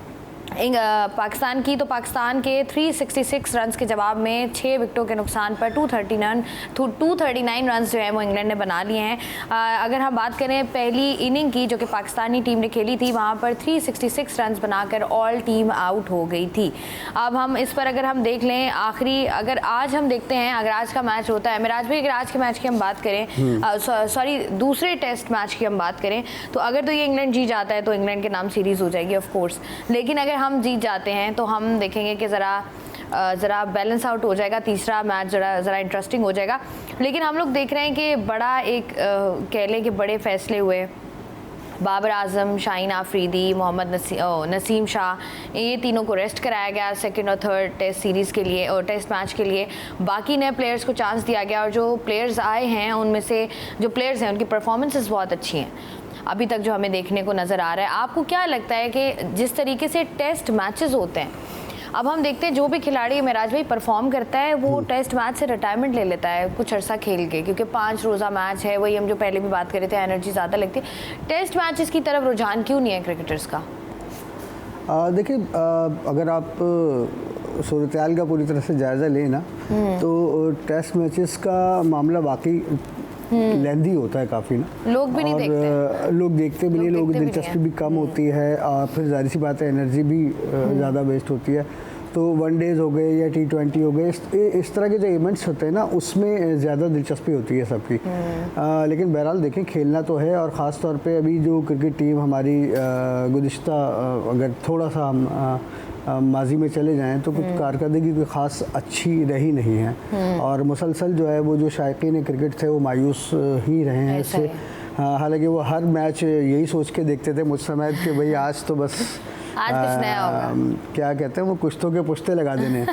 पाकिस्तान की, तो पाकिस्तान के 366 रन्स के जवाब में 6 विकेटों के नुकसान पर 239 रन्स जो है वो इंग्लैंड ने बना लिए हैं। अगर हम बात करें पहली इनिंग की जो कि पाकिस्तानी टीम ने खेली थी, वहाँ पर 366 रन्स बनाकर ऑल टीम आउट हो गई थी। अब हम इस पर अगर हम देख लें आखिरी, अगर आज हम देखते हैं, अगर आज का मैच होता है, मिराज भाई अगर आज के मैच की हम बात करें, सॉरी दूसरे टेस्ट मैच की हम बात करें, तो अगर तो ये इंग्लैंड जीत जाता है तो इंग्लैंड के नाम सीरीज़ हो जाएगी ऑफ कोर्स। लेकिन अगर हम जीत जाते हैं तो हम देखेंगे कि ज़रा बैलेंस आउट हो जाएगा, तीसरा मैच ज़रा इंटरेस्टिंग हो जाएगा। लेकिन हम लोग देख रहे हैं कि बड़ा एक कह लें कि बड़े फैसले हुए। बाबर आजम, शाहीन आफरीदी, मोहम्मद नसीम शाह, ये तीनों को रेस्ट कराया गया सेकंड और थर्ड टेस्ट सीरीज़ के लिए और टेस्ट मैच के लिए। बाकी नए प्लेयर्स को चांस दिया गया और जो प्लेयर्स आए हैं उनमें से जो प्लेयर्स हैं उनकी परफॉर्मेंसेस बहुत अच्छी हैं अभी तक जो हमें देखने को नज़र आ रहा है। आपको क्या लगता है कि जिस तरीके से टेस्ट मैचेस होते हैं, अब हम देखते हैं जो भी खिलाड़ी मेराज भाई परफॉर्म करता है वो टेस्ट मैच से रिटायरमेंट ले लेता है कुछ अर्सा खेल के, क्योंकि 5 रोज़ा मैच है, वही हम जो पहले भी बात कर रहे थे, एनर्जी ज़्यादा लगती है। टेस्ट मैचेस की तरफ रुझान क्यों नहीं है क्रिकेटर्स का? देखिए, अगर आप सूरत-ए-हाल का पूरी तरह से जायज़ा लें ना, तो टेस्ट मैचेस का मामला वाकई लेंदी होता है काफ़ी ना, लोग भी नहीं देखते, लोग देखते भी नहीं, लोगों की दिलचस्पी भी कम होती है और फिर जाहिर सी बात है एनर्जी भी ज़्यादा वेस्ट होती है। तो वनडेज़ हो गए या T20 हो गए, इस तरह के जो इवेंट्स होते हैं ना, उसमें ज़्यादा दिलचस्पी होती है सबकी। लेकिन बहरहाल देखें, खेलना तो है, और ख़ास तौर पे अभी जो क्रिकेट टीम हमारी गुज़िश्ता अगर थोड़ा सा हम माजी में चले जाएं तो कुछ कारकर्दगी कोई ख़ास अच्छी रही नहीं है, और मुसलसल जो है वो जो शायकीन क्रिकेट थे वो मायूस ही रहे हैं इससे। हालांकि वो हर मैच यही सोच के देखते थे मुझ समय कि भाई आज तो बस आज कुछ नया होगा, क्या कहते हैं वो कुश्तों के पुश्ते लगा देने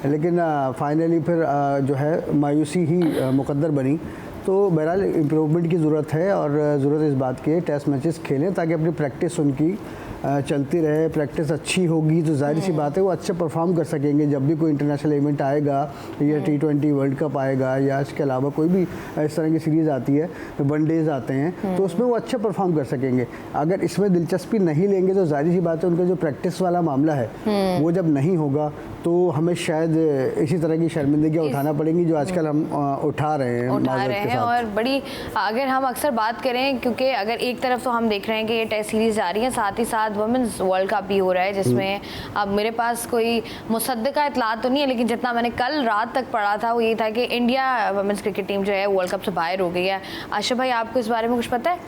लेकिन फाइनली फिर जो है मायूसी ही मुकद्दर बनी। तो बहरहाल इम्प्रूवमेंट की ज़रूरत है, और ज़रूरत इस बात की है टेस्ट मैचेस खेलें ताकि अपनी प्रैक्टिस उनकी चलती रहे। प्रैक्टिस अच्छी होगी तो जाहिर सी बात है वो अच्छे परफॉर्म कर सकेंगे जब भी कोई इंटरनेशनल इवेंट आएगा, या T20 वर्ल्ड कप आएगा, या इसके अलावा कोई भी इस तरह की सीरीज़ आती है, वनडेज़ आते हैं, तो उसमें वो अच्छे परफॉर्म कर सकेंगे। अगर इसमें दिलचस्पी नहीं लेंगे तो जाहिर सी बात है उनका जो प्रैक्टिस वाला मामला है वो जब नहीं होगा तो हमें शायद इसी तरह की शर्मिंदगियाँ उठाना पड़ेंगी जो आजकल हम उठा रहे हैं। और बड़ी अगर हम अक्सर बात करें, क्योंकि अगर एक तरफ तो हम देख रहे हैं कि ये टेस्ट सीरीज़ जा रही है, साथ ही साथ वुमेंस वर्ल्ड कप भी हो रहा है जिसमें अब मेरे पास कोई मुसद्दका इतला तो नहीं है, लेकिन जितना मैंने कल रात तक पढ़ा था वो ये था कि इंडिया वुमेंस क्रिकेट टीम जो है वर्ल्ड कप से बाहर हो गई है। आशा भाई आपको इस बारे में कुछ पता है?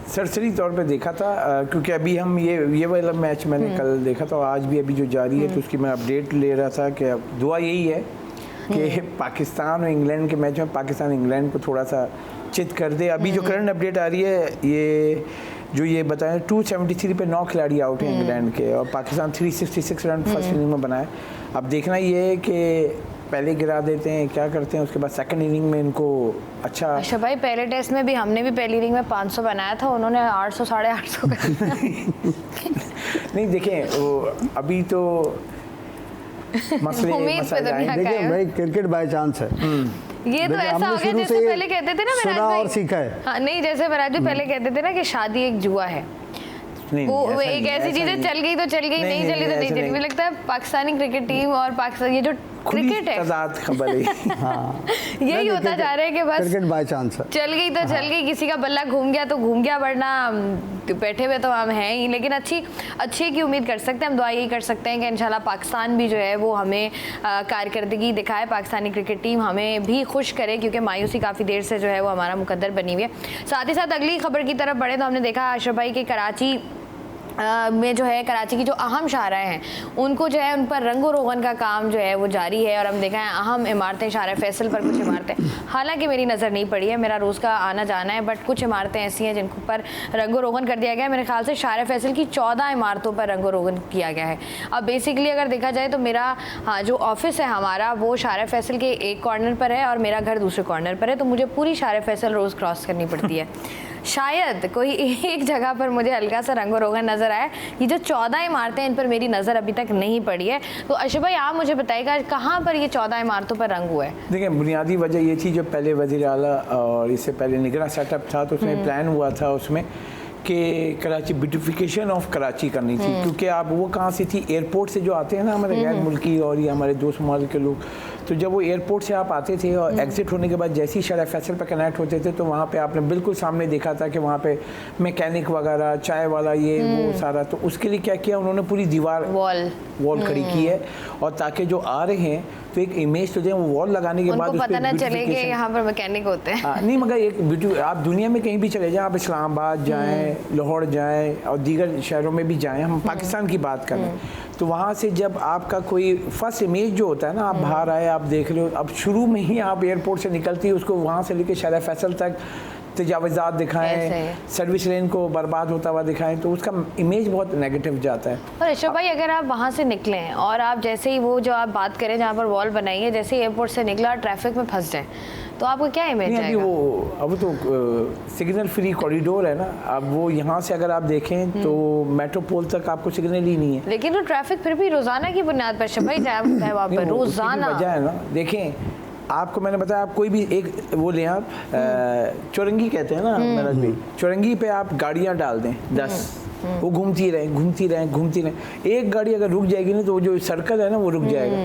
सरसरी तौर पे देखा था क्योंकि अभी हम ये वाला मैच मैंने कल देखा था, और आज भी अभी जो जारी है तो उसकी मैं अपडेट ले रहा था कि दुआ यही है कि पाकिस्तान और इंग्लैंड के मैच में पाकिस्तान इंग्लैंड को थोड़ा सा चित कर दे। अभी जो करंट अपडेट आ रही है ये बताएं 273 पे 9 खिलाड़ी आउट हैं इंग्लैंड के, और पाकिस्तान 366 रन फर्स्ट इनिंग में बनाए। अब देखना ये है कि पहले गिरा देते हैं, क्या करते हैं, उसके बाद सेकंड इनिंग में इनको अच्छा भाई पहले टेस्ट में भी हमने भी पहली इनिंग में 500 बनाया था, उन्होंने 800 850 कर नहीं देखें वो अभी तो मसले देखिए भाई क्रिकेट बाय चांस है। ये तो ऐसा हो गया जैसे पहले कहते थे ना सुना और सीखा है। हाँ, नहीं जैसे महाराज जी पहले कहते थे ना कि शादी एक जुआ है, वो एक ऐसी चीजें चल गई तो चल गई, नहीं चली तो नहीं चली। मुझे लगता है पाकिस्तानी क्रिकेट टीम और पाकिस्तान ये जो क्रिकेट है खबर है हाँ। यही होता जा रहा है कि बस क्रिकेट बाय चांस चल गई तो चल गई, किसी का बल्ला घूम गया तो घूम गया, वरना बैठे हुए तो हम हैं ही। लेकिन अच्छी की उम्मीद कर सकते हैं, हम दुआ यही कर सकते हैं कि इंशाल्लाह पाकिस्तान भी जो है वो हमें कारकर्दगी दिखाए, पाकिस्तानी क्रिकेट टीम हमें भी खुश करे, क्योंकि मायूसी काफ़ी देर से जो है वो हमारा मुकद्दर बनी हुई है। साथ ही साथ अगली खबर की तरफ बढ़े तो हमने देखा अशरफ भाई कि कराची में जो है कराची की जो अहम शाहराएँ हैं उनको जो है उन पर रंगो रोगन का काम जो है वो जारी है, और हम देखा है अहम इमारतें शाहरा फैसल पर कुछ इमारतें हालांकि मेरी नज़र नहीं पड़ी है, मेरा रोज़ का आना जाना है, बट कुछ इमारतें ऐसी हैं जिनको पर रंगो रोगन कर दिया गया है। मेरे ख्याल से शाहरा फैसल की 14 इमारतों पर रंगो रोगन किया गया है। अब बेसिकली अगर देखा जाए तो मेरा जो ऑफिस है हमारा वो शाहरा फैसल के एक कॉर्नर पर है और मेरा घर दूसरे कॉर्नर पर है, तो मुझे पूरी शाहरा फैसल रोज़ क्रॉस करनी पड़ती है। शायद कोई एक जगह पर मुझे हल्का सा रंगो रोगन नज़र आया, ये जो 14 इमारतें इन पर मेरी नज़र अभी तक नहीं पड़ी है। तो अशरफ भाई आप मुझे बताइएगा कहाँ पर ये 14 इमारतों पर रंग हुआ है? देखिए बुनियादी वजह ये थी, जो पहले वज़ीर आला और इससे पहले निगरान सेटअप था तो उसमें प्लान हुआ था उसमें कि कराची ब्यूटिफिकेशन ऑफ कराची करनी थी, क्योंकि आप वो कहाँ से थी, एयरपोर्ट से जो आते हैं ना हमारे गैर मुल्की और ये हमारे दोस्त ममालिक के लोग, तो जब वो एयरपोर्ट से आप आते थे और एग्जिट होने के बाद जैसे ही शाहरा फैसल पर कनेक्ट होते थे तो वहाँ पे आपने बिल्कुल सामने देखा था कि वहाँ पे मैकेनिक वगैरह चाय वाला ये वो सारा, तो उसके लिए क्या किया उन्होंने पूरी दीवार वॉल खड़ी की है, और ताकि जो आ रहे हैं तो एक इमेज तो दें, वो वॉल लगाने के बाद पता ना चले कि यहाँ पर मैकेनिक होते हैं। नहीं मगर एक ब्यूटी, आप दुनिया में कहीं भी चले जाएं, आप इस्लामाबाद जाएं, लाहौर जाएं और दीगर शहरों में भी जाएं, हम पाकिस्तान की बात करें तो वहाँ से जब आपका कोई फर्स्ट इमेज जो होता है ना, आप बाहर आए आप देख रहे हो, अब शुरू में ही आप एयरपोर्ट से निकलती है उसको वहाँ से लेकर शाहरा फैसल तक तजावज़ात दिखाएं, सर्विस लेन को बर्बाद होता हुआ दिखाएं, तो उसका इमेज बहुत नेगेटिव जाता है। और अशरफ भाई अगर आप वहाँ से निकलें और आप जैसे ही वो जो आप बात करें जहाँ पर वॉल बनाई है, जैसे एयरपोर्ट से निकला ट्रैफिक में फंस जाए तो आपको क्या इमेज आएगा? अब तो सिग्नल फ्री कॉरिडोर है ना, अब वो यहाँ से अगर आप देखें तो मेट्रोपोल तक आपको सिग्नल ही नहीं है, लेकिन वो ट्रैफिक फिर भी रोजाना की बुनियाद पर अशरफ भाई जाम होता है वहाँ पर रोजाना। वजह है ना, देखें आपको मैंने बताया, आप कोई भी एक वो लें, आप चौरंगी कहते हैं ना महाराज भाई, चौरंगी पे आप गाड़ियाँ डाल दें 10, वो घूमती रहें, एक गाड़ी अगर रुक जाएगी ना तो वो जो सर्कल है ना वो रुक जाएगा।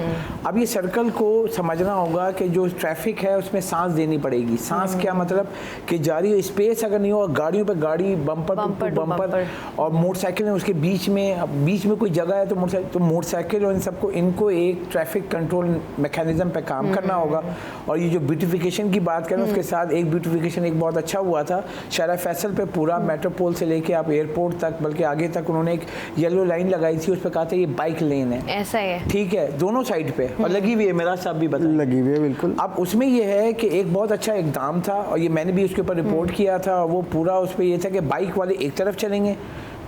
अब ये सर्कल को समझना होगा कि जो ट्रैफिक है उसमें सांस देनी पड़ेगी। सांस क्या मतलब कि जारी स्पेस अगर नहीं हो, गाड़ियों पे गाड़ी बम्पर और मोटरसाइकिल है उसके बीच में कोई जगह है तो मोटरसाइकिल और इन सबको इनको एक ट्रैफिक कंट्रोल मैकेनिज्म पे काम करना होगा। और ये जो ब्यूटिफिकेशन की बात करें उसके साथ एक ब्यूटिफिकेशन एक बहुत अच्छा हुआ था शाहरा फैसल पे, पूरा मेट्रोपोल से लेके आप एयरपोर्ट तक बल्कि आगे तक उन्होंने एक येलो लाइन लगाई थी, उस पर कहा था ये बाइक लेन है। ऐसा है, ठीक है, दोनों साइड पे और लगी हुई है, मेरा साहब भी बता लगी हुई है बिल्कुल। अब उसमें ये है कि एक बहुत अच्छा इकदाम था और ये मैंने भी उसके ऊपर रिपोर्ट किया था। वो पूरा उस पर ये था कि बाइक वाले एक तरफ चलेंगे,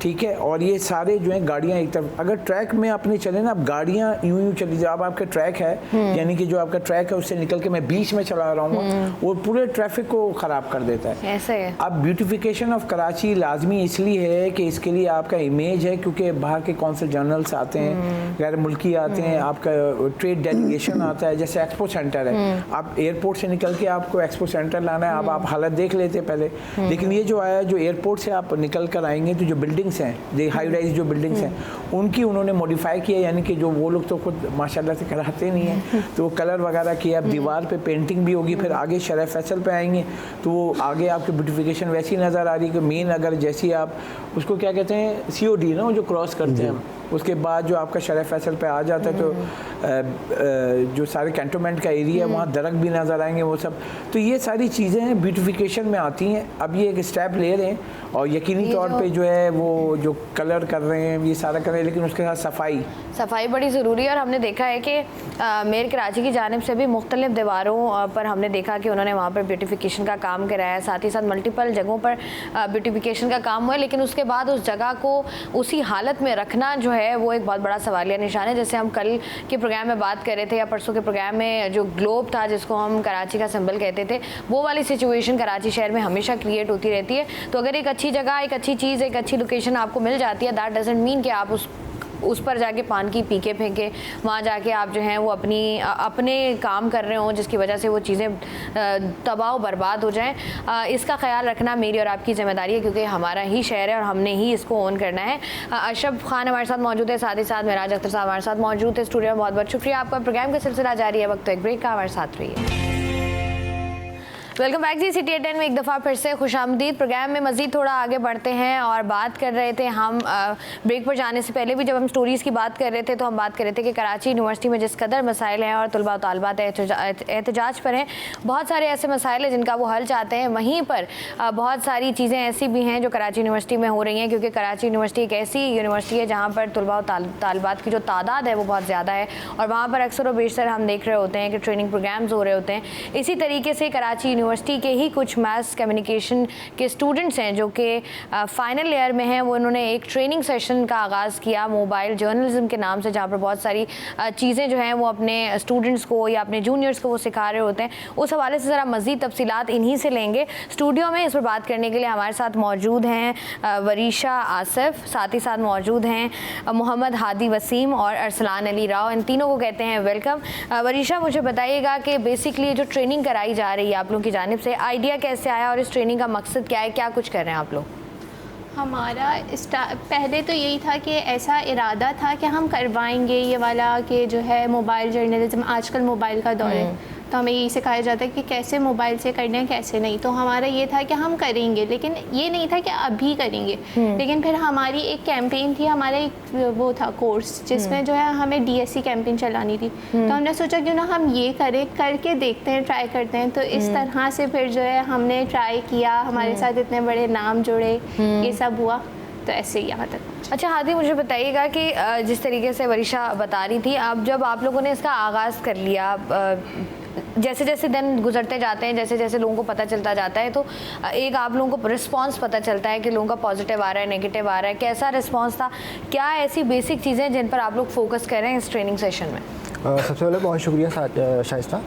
ठीक है, और ये सारे जो है गाड़ियाँ एक तरफ। अगर ट्रैक में अपने चले ना, अब गाड़ियाँ यूं चली जाए, अब आपका ट्रैक है यानी कि जो आपका ट्रैक है उससे निकल के मैं बीच में चला रहा हूँ, वो पूरे ट्रैफिक को ख़राब कर देता है। ऐसे है। अब ब्यूटिफिकेशन ऑफ कराची लाजमी इसलिए है कि इसके लिए आपका इमेज है, क्योंकि बाहर के कौंसल जर्नल्स आते हैं, गैर मुल्की आते हैं, आपका ट्रेड डेलीगेशन आता है, जैसे एक्सपो सेंटर है, आप एयरपोर्ट से निकल के आपको एक्सपो सेंटर लाना है, अब आप हालत देख लेते पहले, लेकिन ये जो आया, जो एयरपोर्ट से आप निकल कर आएंगे तो जो बिल्डिंग्स हैं, हाई राइज जो बिल्डिंग्स हैं, उनकी उन्होंने मॉडिफाई किया, यानी कि जो वो लोग तो खुद माशाल्लाह से कराते नहीं हैं, तो वो कलर वगैरह किया, अब दीवार पे पेंटिंग भी होगी, फिर आगे शरह फैसल पे आएंगे तो वो आगे आपकी ब्यूटिफिकेशन वैसी नज़र आ रही है कि मेन अगर जैसी आप उसको क्या कहते हैं COD ना, जो क्रॉस करते हैं, उसके बाद जो आपका शरह फैसल पे आ जाता है तो जो सारे कैंटोनमेंट का एरिया है वहाँ दरख्त भी नज़र आएंगे, वो सब। तो ये सारी चीज़ें ब्यूटिफिकेशन में आती हैं। अब ये एक स्टेप ले रहे हैं और यकीनी तौर पे जो है वो जो कलर कर रहे हैं ये सारा कर रहे हैं, लेकिन उसके साथ सफाई बड़ी ज़रूरी है। और हमने देखा है कि मेयर कराची की जानिब से भी मुख्तलिफ दीवारों पर हमने देखा कि उन्होंने वहाँ पर ब्यूटिफिकेशन का काम कराया है, साथ ही साथ मल्टीपल जगहों पर ब्यूटिफिकेशन का काम हुआ है, लेकिन उसके बाद उस जगह को उसी हालत में रखना जो है वो एक बहुत बड़ा सवालिया निशान है। जैसे हम कल के प्रोग्राम में बात कर रहे थे या परसों के प्रोग्राम में जो ग्लोब था जिसको हम कराची का सिंबल कहते थे, वो वाली सिचुएशन कराची शहर में हमेशा क्रिएट होती रहती है। तो अगर एक अच्छी जगह, एक अच्छी चीज़, एक अच्छी लोकेशन आपको मिल जाती है, दैट डजंट मीन कि आप उस पर जाके पान की पीके फेंके, वहाँ जाके आप जो हैं वो अपने काम कर रहे हों जिसकी वजह से वो चीज़ें तबाह बर्बाद हो जाएं। इसका ख्याल रखना मेरी और आपकी जिम्मेदारी है, क्योंकि हमारा ही शहर है और हमने ही इसको ओन करना है। अशरफ खान हमारे साथ मौजूद है, साथ ही साथ मेराज अख्तर साहब हमारे साथ मौजूद है स्टूडियो में। बहुत बहुत शुक्रिया आपका। प्रोग्राम का सिलसिला जारी है, वक्त एक ब्रेक का, हमारे साथ रहिए। वेलकम बैक जी। सिटी 10 में एक दफ़ा फिर से खुशामदीद। प्रोग्राम में मज़ीद थोड़ा आगे बढ़ते हैं और बात कर रहे थे हम ब्रेक पर जाने से पहले भी जब हम स्टोरीज़ की बात कर रहे थे तो हम बात कर रहे थे कि कराची यूनिवर्सिटी में जिस कदर मसाइल हैं और तलबा तालबात एहतजाज पर हैं, बहुत सारे ऐसे मसाइल हैं जिनका वो हल चाहते हैं। वहीं पर बहुत सारी चीज़ें ऐसी भी हैं जो कराची यूनिवर्सिटी में हो रही हैं, क्योंकि कराची यूनिवर्सिटी एक ऐसी यूनिवर्सिटी है जहाँ पर तलबा तालबात की जो तादाद है वो बहुत ज़्यादा है और वहाँ पर अक्सर व बेशतर हम देख रहे होते हैं कि ट्रेनिंग प्रोग्राम्स हो रहे होते हैं। इसी तरीके से कराची यूनिवर्सिटी के ही कुछ मास कम्युनिकेशन के स्टूडेंट्स हैं जो कि फाइनल ईयर में हैं, वो उन्होंने एक ट्रेनिंग सेशन का आगाज़ किया मोबाइल जर्नलिज्म के नाम से, जहाँ पर बहुत सारी चीज़ें जो हैं वो अपने स्टूडेंट्स को या अपने जूनियर्स को वो सिखा रहे होते हैं। उस हवाले से ज़रा मज़ीद तफसीलात इन्हीं से लेंगे। स्टूडियो में इस पर बात करने के लिए हमारे साथ मौजूद हैं वरीशा आसिफ, साथ ही साथ मौजूद हैं मोहम्मद हादी वसीम और अरसलान अली राव। इन तीनों को कहते हैं वेलकम। वरीशा, मुझे बताइएगा कि बेसिकली जो ट्रेनिंग कराई जा रही है आप लोगों की जानिब से, आइडिया कैसे आया और इस ट्रेनिंग का मकसद क्या है, क्या कुछ कर रहे हैं आप लोग? हमारा पहले तो यही था कि ऐसा इरादा था कि हम करवाएंगे ये वाला कि जो है मोबाइल जर्नलिज्म, आजकल मोबाइल का दौर है तो हमें यही सिखाया जाता है कि कैसे मोबाइल से करना है कैसे नहीं। तो हमारा ये था कि हम करेंगे, लेकिन ये नहीं था कि अभी करेंगे। लेकिन फिर हमारी एक कैंपेन थी, हमारा एक वो था कोर्स जिसमें जो है हमें DSC कैंपेन चलानी थी। तो हमने सोचा क्यों ना हम ये करें, करके देखते हैं, ट्राई करते हैं। तो इस तरह से फिर जो है हमने ट्राई किया, हमारे साथ इतने बड़े नाम जुड़े, ये सब हुआ, तो ऐसे ही यहाँ तक। अच्छा हादी, मुझे बताइएगा कि जिस तरीके से वरीशा बता रही थी, अब जब आप लोगों ने इसका आगाज़ कर लिया, जैसे जैसे दिन गुजरते जाते हैं, जैसे जैसे लोगों को पता चलता जाता है, तो एक आप लोगों को रिस्पांस पता चलता है कि लोगों का पॉजिटिव आ रहा है, नेगेटिव आ रहा है, कैसा रिस्पांस था? क्या ऐसी बेसिक चीज़ें जिन पर आप लोग फोकस कर रहे हैं इस ट्रेनिंग सेशन में? सबसे पहले बहुत शुक्रिया शाइस्ता।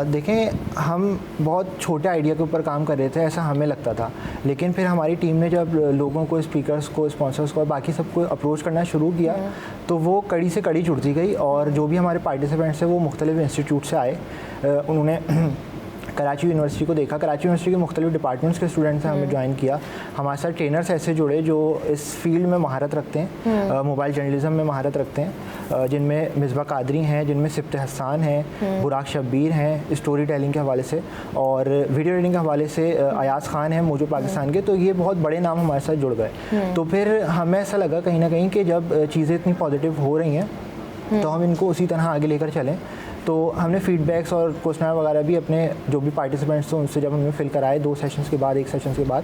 देखें, हम बहुत छोटे आइडिया के ऊपर काम कर रहे थे, ऐसा हमें लगता था, लेकिन फिर हमारी टीम ने जब लोगों को, स्पीकर्स को, स्पॉन्सर्स को और बाकी सबको अप्रोच करना शुरू किया तो वो कड़ी से कड़ी जुड़ती गई और जो भी हमारे पार्टिसिपेंट्स हैं वो मुख्तलिफ इंस्टीट्यूट से आए। उन्होंने कराची यूनिवर्सिटी को देखा, कराची यूनिवर्सिटी के मुख्तलिफ डिपार्टमेंट्स के स्टूडेंट्स हैं, हमें ज्वाइन किया। हमारे साथ ट्रेनर्स ऐसे जुड़े जो इस फील्ड में महारत रखते हैं, मोबाइल जर्नलिज्म में महारत रखते हैं, जिनमें मिसबा कादरी हैं, जिनमें सिब्त हसान हैं, बुराक शब्बीर हैं स्टोरी टेलिंग के हवाले से, और वीडियो एडिटिंग के हवाले से अयाज खान हैं मौजूद पाकिस्तान के। तो ये बहुत बड़े नाम हमारे साथ जुड़ गए। तो फिर हमें ऐसा लगा कहीं ना कहीं कि जब चीज़ें इतनी पॉजिटिव हो रही हैं तो हम इनको उसी तरह आगे लेकर चलें। तो हमने फीडबैक्स और क्वेश्चन वगैरह भी अपने जो भी पार्टिसिपेंट्स थे उनसे जब हमने फिल कराए 2 सेशंस के बाद, 1 सेशन के बाद,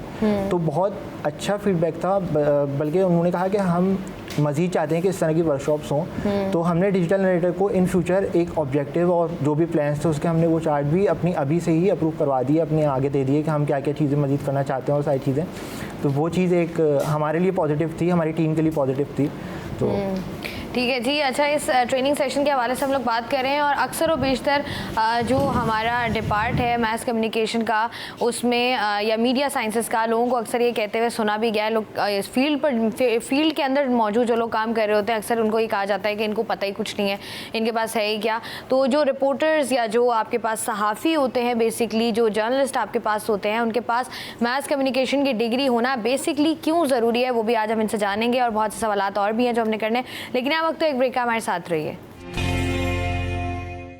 तो बहुत अच्छा फीडबैक था। बल्कि उन्होंने कहा कि हम मज़ीद चाहते हैं कि इस तरह की वर्कशॉप्स हों। तो हमने डिजिटल नरेटर को इन फ्यूचर एक ऑब्जेक्टिव और जो भी प्लान्स थे उसके हमने वो चार्ट भी अपनी अभी से ही अप्रूव करवा दिए, अपने आगे दे दिए कि हम क्या क्या चीज़ें मज़ीद करना चाहते हैं और सारी चीज़ें। तो वो चीज़ एक हमारे लिए पॉजिटिव थी, हमारी टीम के लिए पॉजिटिव थी। तो ठीक है जी। अच्छा, इस ट्रेनिंग सेशन के हवाले से हम लोग बात कर रहे हैं और अक्सर और बेशतर जो हमारा डिपार्ट है मैस कम्युनिकेशन का, उसमें या मीडिया साइंसेस का, लोगों को अक्सर ये कहते हुए सुना भी गया है, लोग इस फील्ड के अंदर मौजूद जो लोग काम कर रहे होते हैं अक्सर उनको ये कहा जाता है कि इनको पता ही कुछ नहीं है, इनके पास है ही क्या। तो जो रिपोर्टर्स या जो आपके पास सहाफ़ी होते हैं, बेसिकली जो जर्नलिस्ट आपके पास होते हैं, उनके पास मैस कम्युनिकेशन की डिग्री होना बेसिकली क्यों ज़रूरी है, वो भी आज हम इनसे जानेंगे और बहुत से सवालात और भी हैं जो हमने करने। लेकिन वक्त तो एक ब्रेक का, हमारे साथ रहिए।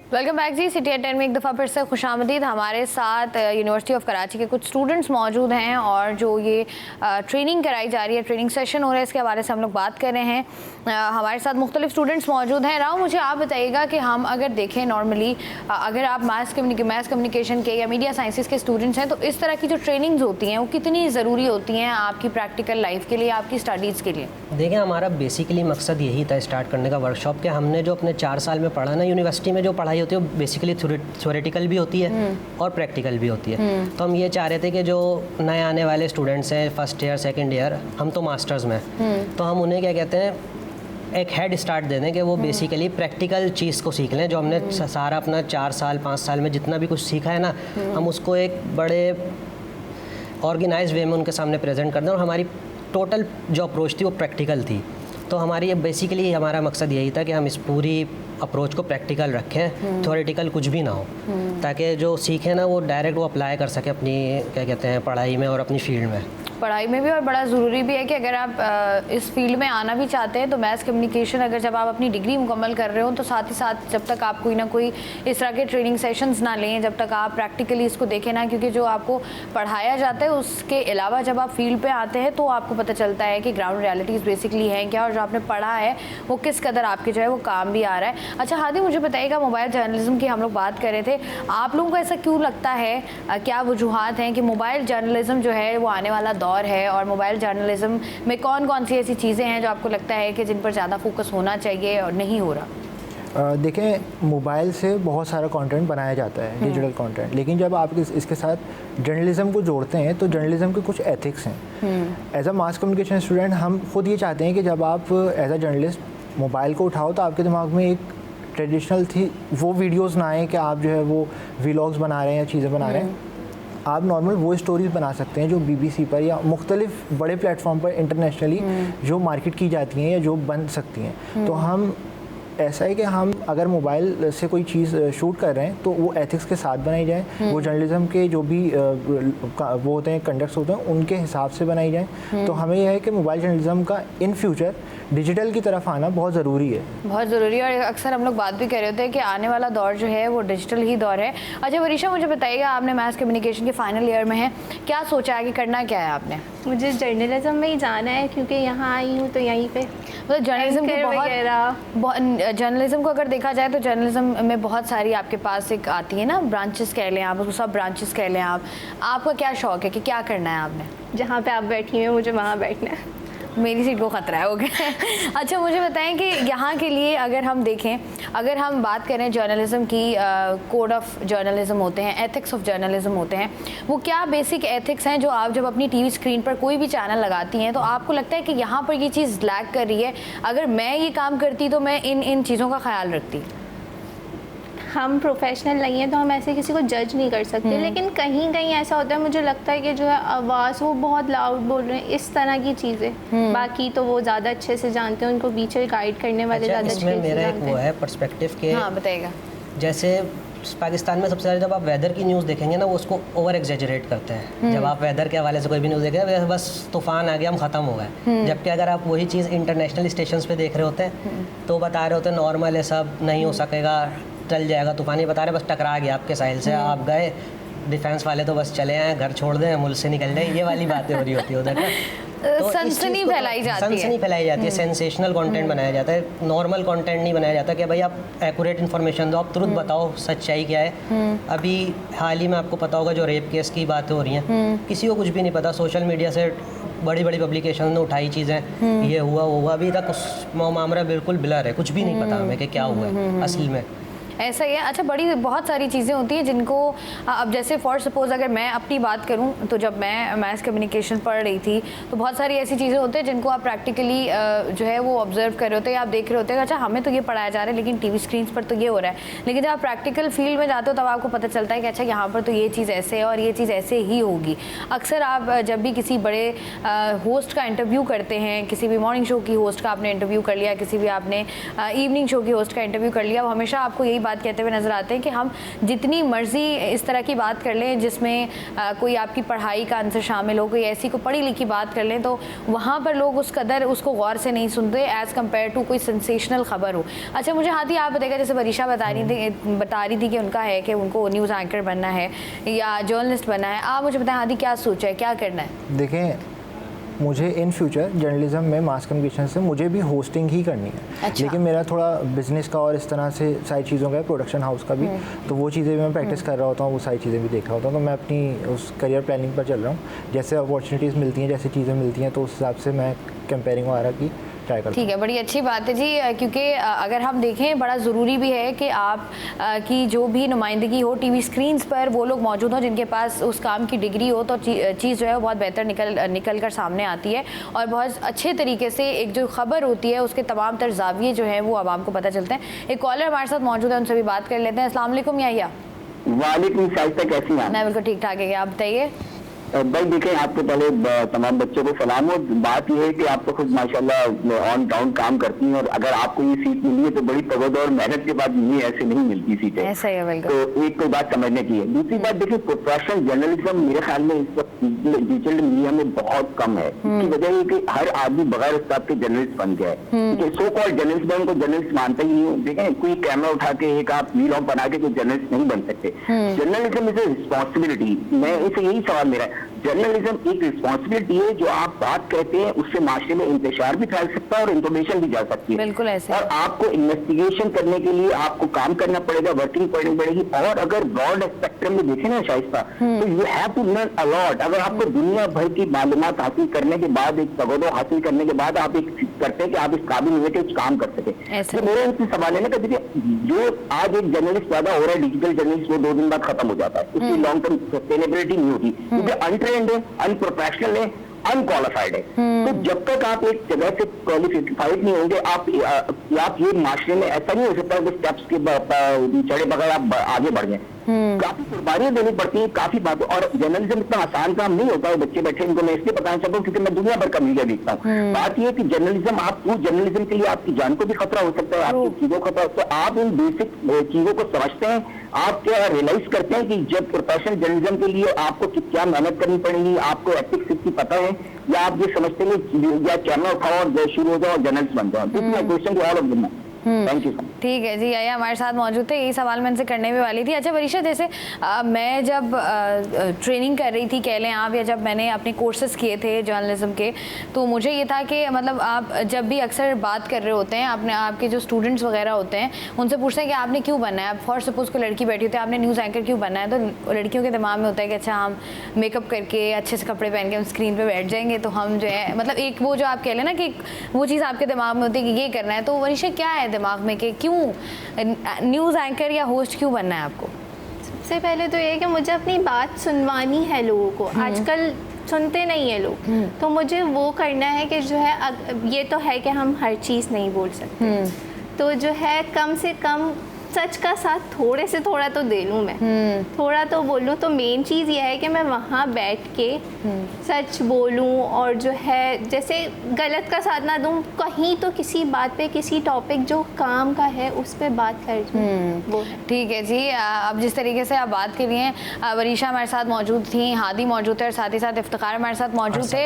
Welcome back ji. City at 10 में एक दफ़ा फिर से खुशामदीद। हमारे साथ यूनिवर्सिटी ऑफ कराची के कुछ स्टूडेंट्स मौजूद हैं और जो ये ट्रेनिंग कराई जा रही है, ट्रेनिंग सेशन हो रहा है, इसके हवाले से हम लोग बात कर रहे हैं। हमारे साथ मुख्तलिफ स्टूडेंट्स मौजूद हैं। राव, मुझे आप बताइएगा कि हम अगर देखें नॉर्मली, अगर आप मैस कम्युनिकेशन के या मीडिया साइंसेस के स्टूडेंट्स हैं, तो इस तरह की जो ट्रेनिंग्स होती हैं वो कितनी ज़रूरी होती हैं आपकी प्रैक्टिकल लाइफ के लिए, आपकी स्टडीज़ के लिए? देखिए, हमारा बेसिकली मकसद यही था स्टार्ट करने का वर्कशॉप के। हमने जो अपने 4 साल में पढ़ा ना, यूनिवर्सिटी में जो पढ़ाई होती है वो बेसिकली थ्योरेटिकल भी होती है और प्रैक्टिकल भी होती है। तो हम ये चाह रहे थे कि जो नए आने वाले स्टूडेंट्स हैं, फर्स्ट ईयर, सेकंड ईयर, हम तो मास्टर्स में, तो हम उन्हें क्या कहते हैं, एक हेड स्टार्ट दे दें कि वो बेसिकली प्रैक्टिकल चीज़ को सीख लें। जो हमने सारा अपना 4 साल 5 साल में जितना भी कुछ सीखा है ना, हम उसको एक बड़े ऑर्गेनाइज वे में उनके सामने प्रेजेंट कर दें। और हमारी टोटल जो अप्रोच थी वो प्रैक्टिकल थी। तो हमारी बेसिकली हमारा मकसद यही था कि हम इस पूरी अप्रोच को प्रैक्टिकल रखें, थ्योरेटिकल कुछ भी ना हो, ताकि जो सीखें ना वो डायरेक्ट वो अप्लाई कर सके अपनी क्या कहते हैं पढ़ाई में और अपनी फील्ड में। पढ़ाई में भी, और बड़ा ज़रूरी भी है कि अगर आप इस फील्ड में आना भी चाहते हैं तो मैस कम्युनिकेशन अगर जब आप अपनी डिग्री मुकम्मल कर रहे हो तो साथ ही साथ जब तक आप कोई ना कोई इस तरह के ट्रेनिंग सेशंस ना लें, जब तक आप प्रैक्टिकली इसको देखें ना, क्योंकि जो आपको पढ़ाया जाता है उसके अलावा जब आप फील्ड पे आते हैं तो आपको पता चलता है कि ग्राउंड रियलिटीज़ बेसिकली हैं क्या और जो आपने पढ़ा है वो किस कदर आपके जो है वो काम भी आ रहा है। अच्छा हादी, मुझे बताइएगा, मोबाइल जर्नलिज्म की हम लोग बात कर रहे थे, आप लोगों को ऐसा क्यों लगता है, क्या वजूहात हैं कि मोबाइल जर्नलिज्म जो है वो आने वाला दौर है और मोबाइल जर्नलिज्म में कौन कौन सी ऐसी चीज़ें हैं जो आपको लगता है कि जिन पर ज़्यादा फोकस होना चाहिए और नहीं हो रहा? देखें, मोबाइल से बहुत सारा कंटेंट बनाया जाता है, डिजिटल कंटेंट, लेकिन जब आप इसके साथ जर्नलिज्म को जोड़ते हैं तो जर्नलिज्म के कुछ एथिक्स हैं। As a mass communication student हम खुद ये चाहते हैं कि जब आप एज अ जर्नलिस्ट मोबाइल को उठाओ तो आपके दिमाग में एक ट्रेडिशनल थी वो वीडियोस ना आए कि आप जो है वो व्लॉग्स बना रहे हैं या चीज़ें बना रहे हैं। आप नॉर्मल वो स्टोरीज बना सकते हैं जो BBC पर या मुख्तलिफ बड़े प्लेटफॉर्म पर इंटरनेशनली जो मार्केट की जाती हैं या जो बन सकती हैं। तो हम ऐसा है कि हम अगर मोबाइल से कोई चीज़ शूट कर रहे हैं तो वो एथिक्स के साथ बनाई जाए, वो जर्नलिज्म के जो भी वो होते हैं कंडक्ट्स होते हैं उनके हिसाब से बनाई जाए। तो हमें यह है कि मोबाइल जर्नलिज्म का इन फ्यूचर डिजिटल की तरफ आना बहुत ज़रूरी है, बहुत ज़रूरी है। और अक्सर हम लोग बात भी कर रहे होते हैं कि आने वाला दौर जो है वो डिजिटल ही दौर है। अच्छा वरीशा, मुझे बताइएगा, आपने मैस कम्युनिकेशन के फाइनल ईयर में है, क्या सोचा है कि करना क्या है आपने? मुझे जर्नलिज्म में ही जाना है क्योंकि यहाँ आई हूँ तो यहीं पे मतलब जर्नलिज्म की बहुत जर्नलिज्म को अगर देखा जाए तो जर्नलिज्म में बहुत सारी आपके पास एक आती है ना, ब्रांचेस कह लें आप उसको, सब ब्रांचेस कह लें आप। आपका क्या शौक है कि क्या करना है आपने? जहाँ पे आप बैठी हैं मुझे वहाँ बैठना है। मेरी सीट को ख़तरा है, ओके। अच्छा मुझे बताएं कि यहाँ के लिए अगर हम देखें, अगर हम बात करें जर्नलिज्म की, कोड ऑफ जर्नलिज्म होते हैं, एथिक्स ऑफ जर्नलिज्म होते हैं, वो क्या बेसिक एथिक्स हैं जो आप जब अपनी टीवी स्क्रीन पर कोई भी चैनल लगाती हैं तो आपको लगता है कि यहाँ पर ये चीज़ लैग कर रही है, अगर मैं ये काम करती तो मैं इन चीज़ों का ख्याल रखती? हम प्रोफेशनल नहीं हैं तो हम ऐसे किसी को जज नहीं कर सकते, लेकिन कहीं कहीं ऐसा होता है, मुझे लगता है कि जो है आवाज़ वो बहुत लाउड बोल रहे हैं, इस तरह की चीज़ें। बाकी तो वो ज़्यादा अच्छे से जानते हैं, उनको पीछे गाइड करने वाले ज़्यादा अच्छे से जानते हैं। मेरा एक वो है पर्सपेक्टिव के, हाँ बताइएगा। जैसे पाकिस्तान में सबसे ज़्यादा जब आप वेदर की न्यूज़ देखेंगे ना वो उसको ओवर एग्जेजरेट करते हैं। जब आप वेदर के हवाले से कोई भी न्यूज़ देखेंगे बस तूफान आ गया हम ख़त्म हो गए, जबकि अगर आप वही चीज़ इंटरनेशनल स्टेशंस पे देख रहे होते हैं तो बता रहे होते हैं नॉर्मल है, सब नहीं हो सकेगा, टल जाएगा तूफान, ये बता रहे बस टकरा गया आपके साहिल से, आप गए, डिफेंस वाले तो बस चले आए, घर छोड़ दें, मुल्क से निकल जाए, ये वाली बातें हो रही होती है उधर ना। तो इस सनसनी चीज़ को तो फैलाई जाती है। सनसनी फैलाई जाती है, सेंसेशनल कंटेंट बनाया जाता है, नॉर्मल कंटेंट नहीं बनाया जाता कि भाई आप एक्यूरेट इन्फॉर्मेशन दो, आप तुरंत बताओ सच्चाई क्या है। अभी हाल ही में आपको पता होगा जो रेप केस की बातें हो रही हैं, किसी को कुछ भी नहीं पता, सोशल मीडिया से बड़ी बड़ी पब्लिकेशन ने उठाई चीज़ें, ये हुआ वो हुआ, अभी तक उस मामला बिल्कुल ब्लर है, कुछ भी नहीं पता हमें कि क्या हुआ है असल में। ऐसा ही है। अच्छा, बड़ी बहुत सारी चीज़ें होती हैं जिनको अब जैसे फॉर सपोज अगर मैं अपनी बात करूं तो जब मैं मैथ कम्युनिकेशन पढ़ रही थी तो बहुत सारी ऐसी चीज़ें होती हैं जिनको आप प्रैक्टिकली जो है वो ऑब्जर्व कर रहे होते हैं, आप देख रहे होते हैं अच्छा हमें तो ये पढ़ाया जा रहा है लेकिन टीवी स्क्रीन पर तो ये हो रहा है, लेकिन जब आप प्रैक्टिकल फील्ड में जाते हो तब आपको पता चलता है कि अच्छा यहाँ पर तो ये चीज़ ऐसे है और ये चीज़ ऐसे ही होगी। अक्सर आप जब भी किसी बड़े होस्ट का इंटरव्यू करते हैं, किसी भी मॉर्निंग शो की होस्ट का आपने इंटरव्यू कर लिया, किसी भी आपने इवनिंग शो की होस्ट का इंटरव्यू कर लिया, वो हमेशा आपको यही बात कहते हुए नजर आते हैं कि हम जितनी मर्जी इस तरह की बात कर लें जिसमें कोई आपकी पढ़ाई का आंसर शामिल हो, कोई ऐसी को पढ़ी लिखी बात कर लें तो वहाँ पर लोग उस कदर उसको गौर से नहीं सुनते एज़ कम्पेयर टू कोई सेंसेशनल खबर हो। अच्छा, मुझे हाथी आप बताएगा, जैसे वरीशा बता रही थी कि उनका है कि उनको न्यूज़ एंकर बनना है या जर्नलिस्ट बनना है, आप मुझे बताएं हाथी क्या सोचा है, क्या करना है? देखें, मुझे इन फ्यूचर जर्नलिज्म में मास कम्युनिकेशन से मुझे भी होस्टिंग ही करनी है। अच्छा। लेकिन मेरा थोड़ा बिजनेस का और इस तरह से सारी चीज़ों का, प्रोडक्शन हाउस का भी, तो वो चीज़ें भी मैं प्रैक्टिस कर रहा होता हूँ, वो सारी चीज़ें भी देख रहा होता हूँ। तो मैं अपनी उस करियर प्लानिंग पर चल रहा हूँ, जैसे अपॉर्चुनिटीज़ मिलती हैं, जैसी चीज़ें मिलती हैं, तो उस हिसाब से मैं कंपेयरिंग वगैरह की ट्राई करता हूँ। ठीक है, बड़ी अच्छी बात है जी, क्योंकि अगर हम देखें बड़ा ज़रूरी भी है कि आप की जो भी नुमाइंदगी हो टीवी स्क्रीन्स पर वो लोग मौजूद हों जिनके पास उस काम की डिग्री हो, तो चीज़ जो है वो बहुत बेहतर निकल कर सामने आती है और बहुत अच्छे तरीके से एक जो खबर होती है उसके तमाम तर ज़ाविये जो है वो आवाम को पता चलते हैं। एक कॉलर हमारे साथ मौजूद है, उनसे भी बात कर लेते हैं। अस्सलाम वालेकुम याहिया। वालेकुम सलाम, कैसी हैं? मैं बिल्कुल ठीक ठाक है, आप बताइए। भाई देखें, आपके पहले तमाम बच्चों को सलाम हो। बात यह है कि आप तो खुद माशाल्लाह ऑन ग्राउंड काम करती हैं और अगर आपको ये सीट मिली है तो बड़ी तवज्जो और मेहनत के बाद ये ऐसे नहीं मिलती सीटें। ऐसा ही है, बिल्कुल। तो एक तो बात समझने की है। दूसरी बात देखिए, प्रोफेशनल जर्नलिज्म मेरे ख्याल में इस वक्त डिजिटल मीडिया में बहुत कम है। इसकी वजह ये कि हर आदमी बगैर उस्ताद के जर्नलिस्ट बन गया है। सो कॉल्ड जर्नलिस्ट में उनको जर्नलिस्ट मानता ही नहीं। देखें, कोई कैमरा उठा के एक आप वीलॉग बना के तो जर्नलिस्ट नहीं बन सकते। Journalism is a responsibility. मैं इसे यही सवाल मेरा, जर्नलिज्म एक रिस्पॉन्सिबिलिटी है, जो आप बात कहते हैं उससे माशरे में इंतशार भी फैल सकता है और इंफॉर्मेशन भी जा सकती है। बिल्कुल ऐसे। और आपको इन्वेस्टिगेशन करने के लिए आपको काम करना पड़ेगा, वर्किंग करनी पड़ेगी। और अगर ब्रॉड स्पेक्ट्रम में देखें ना शाइस्ता, तो you have to learn a lot. अगर आपको दुनिया भर की मालूमात हासिल करने के बाद, एक तवज्जो हासिल करने के बाद आप एक करते हैं कि आप इस काबिल हुए कि कुछ काम कर सके। तो मेरा इनसे सवाल है ना कि देखिए, जो आज एक जर्नलिस्ट पैदा हो रहा है, डिजिटल जर्नलिस्ट, वो 2 दिन बाद खत्म हो जाता है। उसकी लॉन्ग टर्म सस्टेनेबिलिटी नहीं होती क्योंकि अनट्रेंड है, अनप्रोफेशनल है, अनक्वालिफाइड है। तो जब तक आप एक जगह से क्वालिफाइड नहीं होंगे, आप ये माशरे में ऐसा नहीं हो सकता कि स्टेप्स के चढ़े बगैर आप आगे बढ़ जाएं। काफी कुर्बानियां देनी पड़ती है, काफी बात। और जर्नलिज्म इतना आसान काम नहीं होता है। बच्चे बैठे, इनको मैं इसलिए बताना चाहता हूँ क्योंकि मैं दुनिया भर का मीडिया देखता हूँ। बात यह है कि जर्नलिज्म, आप जर्नलिज्म के लिए आपकी जान को भी खतरा हो सकता है, आपकी चीजों का खतरा। तो आप इन बेसिक चीजों को समझते हैं, आप क्या रियलाइज करते हैं कि जब प्रोफेशनल जर्नलिज्म के लिए आपको क्या मेहनत करनी पड़ेगी, आपको एथिक्स की पता है, या आप ये समझते हैं कि या कैमरा उठाओ और शुरू हो जाओ और जर्नलिस्ट बन जाओ? This is question to all of them. Thank you. ठीक है जी, आया हमारे साथ मौजूद थे, यही सवाल मैं इनसे करने भी वाली थी। अच्छा वरीशा, जैसे मैं जब ट्रेनिंग कर रही थी कह लें आप, या जब मैंने अपने कोर्सेज किए थे जर्नलिज्म के, तो मुझे ये था कि मतलब आप जब भी अक्सर बात कर रहे होते हैं, आपके जो स्टूडेंट्स वगैरह होते हैं उनसे पूछते हैं कि आपने क्यों बनना है। आप फॉर सपोज कोई लड़की बैठी होती है, आपने न्यूज़ एंकर क्यों बनना है, तो लड़कियों के दिमाग में होता है कि अच्छा हम मेकअप करके अच्छे से कपड़े पहन के हम स्क्रीन पर बैठ जाएंगे तो हम जो है, मतलब एक वो जो आप कह लें ना कि वो चीज़ आपके दिमाग में होती है कि ये करना है। तो वरीशा क्या है दिमाग में कि क्यों न्यूज़ एंकर या होस्ट क्यों बनना है आपको? सबसे पहले तो ये कि मुझे अपनी बात सुनवानी है लोगों को। आजकल सुनते नहीं है लोग, तो मुझे वो करना है कि जो है, ये तो है कि हम हर चीज़ नहीं बोल सकते, तो जो है कम से कम सच का साथ थोड़े से थोड़ा तो दे लूँ मैं, थोड़ा तो बोलूँ। तो मेन चीज़ ये है कि मैं वहाँ बैठ के सच बोलूँ और जो है जैसे गलत का साथ ना दूँ, कहीं तो किसी बात पे, किसी टॉपिक जो काम का है उस पर बात कर दूँ। ठीक है जी, अब जिस तरीके से आप बात कर रही हैं, वरीशा हमारे साथ मौजूद थी, हादी मौजूद थे और साथ ही साथ इफ्तिखार हमारे साथ मौजूद थे,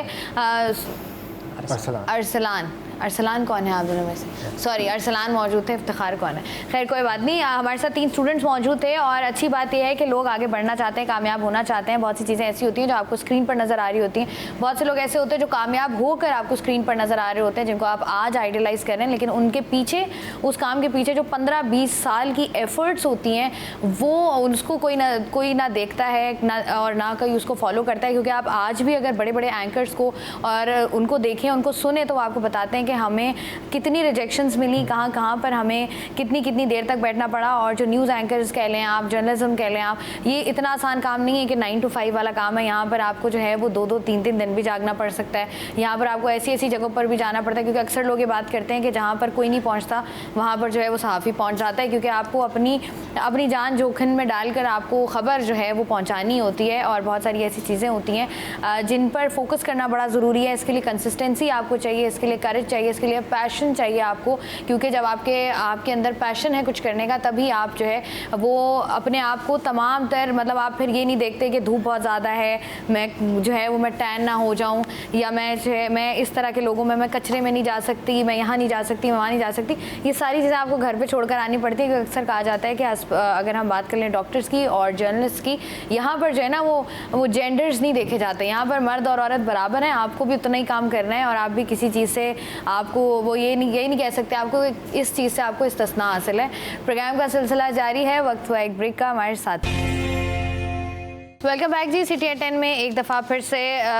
अरसलान। अरसलान कौन है आप दोनों में से? सॉरी, अरसलान मौजूद थे, इफ्तिखार कौन है? खैर कोई बात नहीं, हमारे साथ 3 स्टूडेंट्स मौजूद थे और अच्छी बात यह है कि लोग आगे बढ़ना चाहते हैं, कामयाब होना चाहते हैं। बहुत सी चीज़ें ऐसी होती हैं जो आपको स्क्रीन पर नज़र आ रही होती हैं, बहुत से लोग ऐसे होते हैं जो कामयाब होकर आपको स्क्रीन पर नज़र आ रहे होते हैं, जिनको आप आज आइडलाइज़ कर रहे हैं, लेकिन उनके पीछे, उस काम के पीछे जो 15-20 साल की एफर्ट्स होती हैं वो उसको कोई ना देखता है और ना कोई उसको फॉलो करता है। क्योंकि आप आज भी अगर बड़े बड़े एंकर्स को और उनको देखें, उनको सुने, तो वो आपको बताते हैं कि हमें कितनी रिजेक्शंस मिली, कहाँ पर हमें कितनी देर तक बैठना पड़ा। और जो न्यूज़ एंकर्स कह लें आप, जर्नलिज्म कह लें आप, ये इतना आसान काम नहीं है कि 9 to 5 वाला काम है। यहाँ पर आपको जो है वो 2-2, 3-3 दिन भी जागना पड़ सकता है। यहाँ पर आपको ऐसी जगहों पर भी जाना पड़ता है, क्योंकि अक्सर लोग ये बात करते हैं कि जहाँ पर कोई नहीं पहुँचता वहाँ पर जो है वो सहाफ़ी पहुँच जाता है, क्योंकि आपको अपनी जान जोखिम में डालकर आपको ख़बर जो है वो पहुँचानी होती है। और बहुत सारी ऐसी चीज़ें होती हैं जिन पर फोकस करना बड़ा ज़रूरी है। इसके लिए कंसिस्टेंसी आपको चाहिए, इसके लिए करेज चाहिए, इसके लिए पैशन चाहिए आपको, क्योंकि जब आपके अंदर पैशन है कुछ करने का, तभी आप जो है वो अपने आप को तमाम तर, मतलब आप फिर ये नहीं देखते कि धूप बहुत ज़्यादा है, मैं जो है वो मैं टैन ना हो जाऊँ, या मैं जो है मैं इस तरह के लोगों में, मैं कचरे में नहीं जा सकती, मैं यहाँ नहीं जा सकती, मैं वहाँ नहीं जा सकती। ये सारी चीज़ें आपको घर पर छोड़कर आनी पड़ती है। क्योंकि अक्सर कहा जाता है कि अगर हम बात कर लें डॉक्टर्स की और जर्नलिस्ट की, यहाँ पर जो है ना वो जेंडर्स नहीं देखे जाते। यहाँ पर मर्द और औरत बराबर हैं, आपको भी उतना ही काम करना है और आप भी किसी चीज़ से आपको वो यही नहीं कह सकते आपको इस चीज़ से आपको इस्तिस्ना हासिल है। प्रोग्राम का सिलसिला जारी है, वक्त हुआ एक ब्रेक का, हमारे साथ welcome back ji. City at 10 में एक दफ़ा फिर से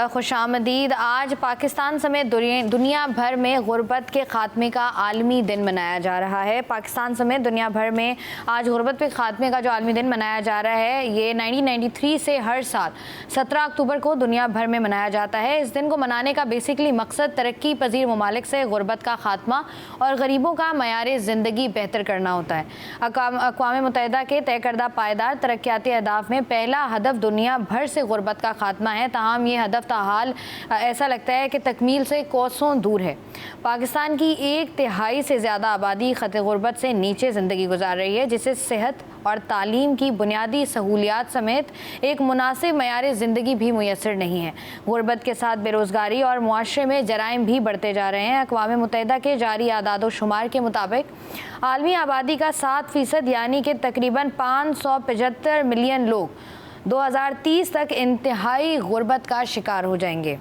खुशामदीद। आज पाकिस्तान समेत दुनिया भर में गुर्बत के ख़ात्मे का आलमी दिन मनाया जा रहा है। पाकिस्तान समेत दुनिया भर में आज गुर्बत के ख़ात्मे का जो आलमी दिन मनाया जा रहा है, ये 1993 से हर साल 17 अक्टूबर को दुनिया भर में मनाया जाता है। इस दिन को मनाने का बेसिकली मकसद तरक्की पजीर ममालिक से गुर्बत का ख़ात्मा और गरीबों का मयार ज़िंदगी बेहतर करना होता है। अक़वाम मुत्तहिदा के तय करदा पायदार तरक्याती अहदाफ में पहला हदफ दुनिया भर से गुर्बत का खात्मा है। ताहम ये हदफ ताहाल ऐसा लगता है कि तकमील से कोसों दूर है। पाकिस्तान की 1/3 से ज़्यादा आबादी ख़त गुर्बत से नीचे ज़िंदगी गुजार रही है, जिसे सेहत और तालीम की बुनियादी सहूलियात समेत एक मुनासिब मयार ज़िंदगी भी मुयस्सर नहीं है। गुर्बत के साथ बेरोज़गारी और मुआशरे में जराइम भी बढ़ते जा रहे हैं। अक़वाम मुत्तहिदा के जारी आदाद व शुमार के मुताबिक आलमी आबादी का 7% यानी कि तकरीबन 575 मिलियन लोग 2030 तक इंतहाई गुर्बत का शिकार हो जाएंगे।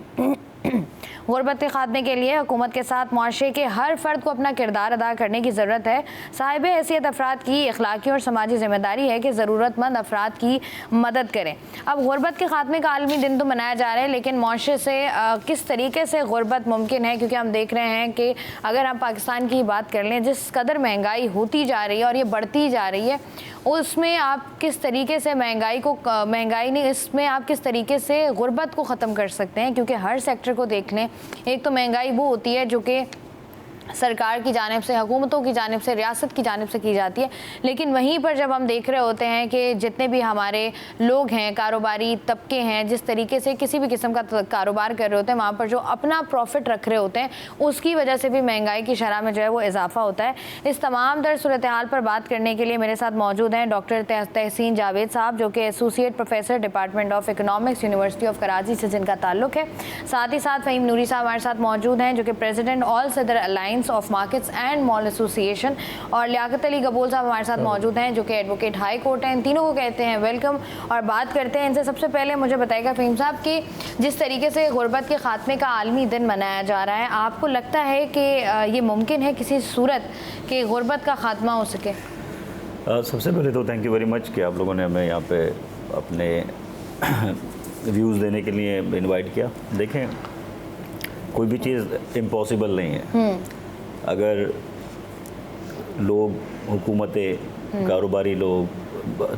गुर्बत के खात्मे के लिए हुकूमत के साथ मुआशरे के हर फर्द को अपना किरदार अदा करने की ज़रूरत है। साहिब हैसियत अफराद की अखलाकी और समाजी ज़िम्मेदारी है कि ज़रूरतमंद अफराद की मदद करें। अब गुर्बत के खात्मे का आलमी दिन तो मनाया जा रहा है, लेकिन मुआशरे से किस तरीके से गुर्बत मुमकिन है, क्योंकि हम देख रहे हैं कि अगर हम पाकिस्तान की बात कर लें, जिस कदर महंगाई होती जा रही है और ये बढ़ती जा रही है, उसमें आप किस तरीके से इसमें आप किस तरीके से गुर्बत को ख़त्म कर सकते हैं। क्योंकि हर सेक्टर को देख लें, एक तो महंगाई वो होती है जो कि सरकार की जानिब से, हुकूमतों की जानिब से, रियासत की जानिब से की जाती है, लेकिन वहीं पर जब हम देख रहे होते हैं कि जितने भी हमारे लोग हैं, कारोबारी तबके हैं, जिस तरीके से किसी भी किस्म का कारोबार कर रहे होते हैं, वहाँ पर जो अपना प्रॉफिट रख रहे होते हैं, उसकी वजह से भी महंगाई की शरह में जो है वो इजाफा होता है। इस तमाम दर सूरत हाल पर बात करने के लिए मेरे साथ मौजूद हैं डॉक्टर तहसीन जावेद साहब, जो कि associate professor department of economics, university of Karachi से जिनका ताल्लुक है। साथ ही साथ फ़हीम नूरी साहब हमारे साथ मौजूद हैं, जो कि प्रेसिडेंट ऑल सदर alliance of markets and mall association, और लियाकत अली गबोल साहब हमारे साथ मौजूद हैं, जो कि एडवोकेट हाई कोर्ट हैं। इन तीनों को कहते हैं वेलकम। और बात करते हैं इनसे। सबसे पहले मुझे बताइएगा फ़हीम साहब कि जिस तरीके से गुर्बत के ख़ात्मे का आलमी दिन मनाया जा रहा है, आपको लगता है कि ये मुमकिन है किसी सूरत कि गुर्बत का ख़ात्मा हो सके? सबसे पहले तो थैंक यू वेरी मच कि आप लोगों ने हमें यहाँ पे अपने व्यूज़ देने के लिए इनवाइट किया। देखें, कोई भी चीज़ इम्पॉसिबल नहीं है। अगर लोग, हुकूमतें, कारोबारी लोग,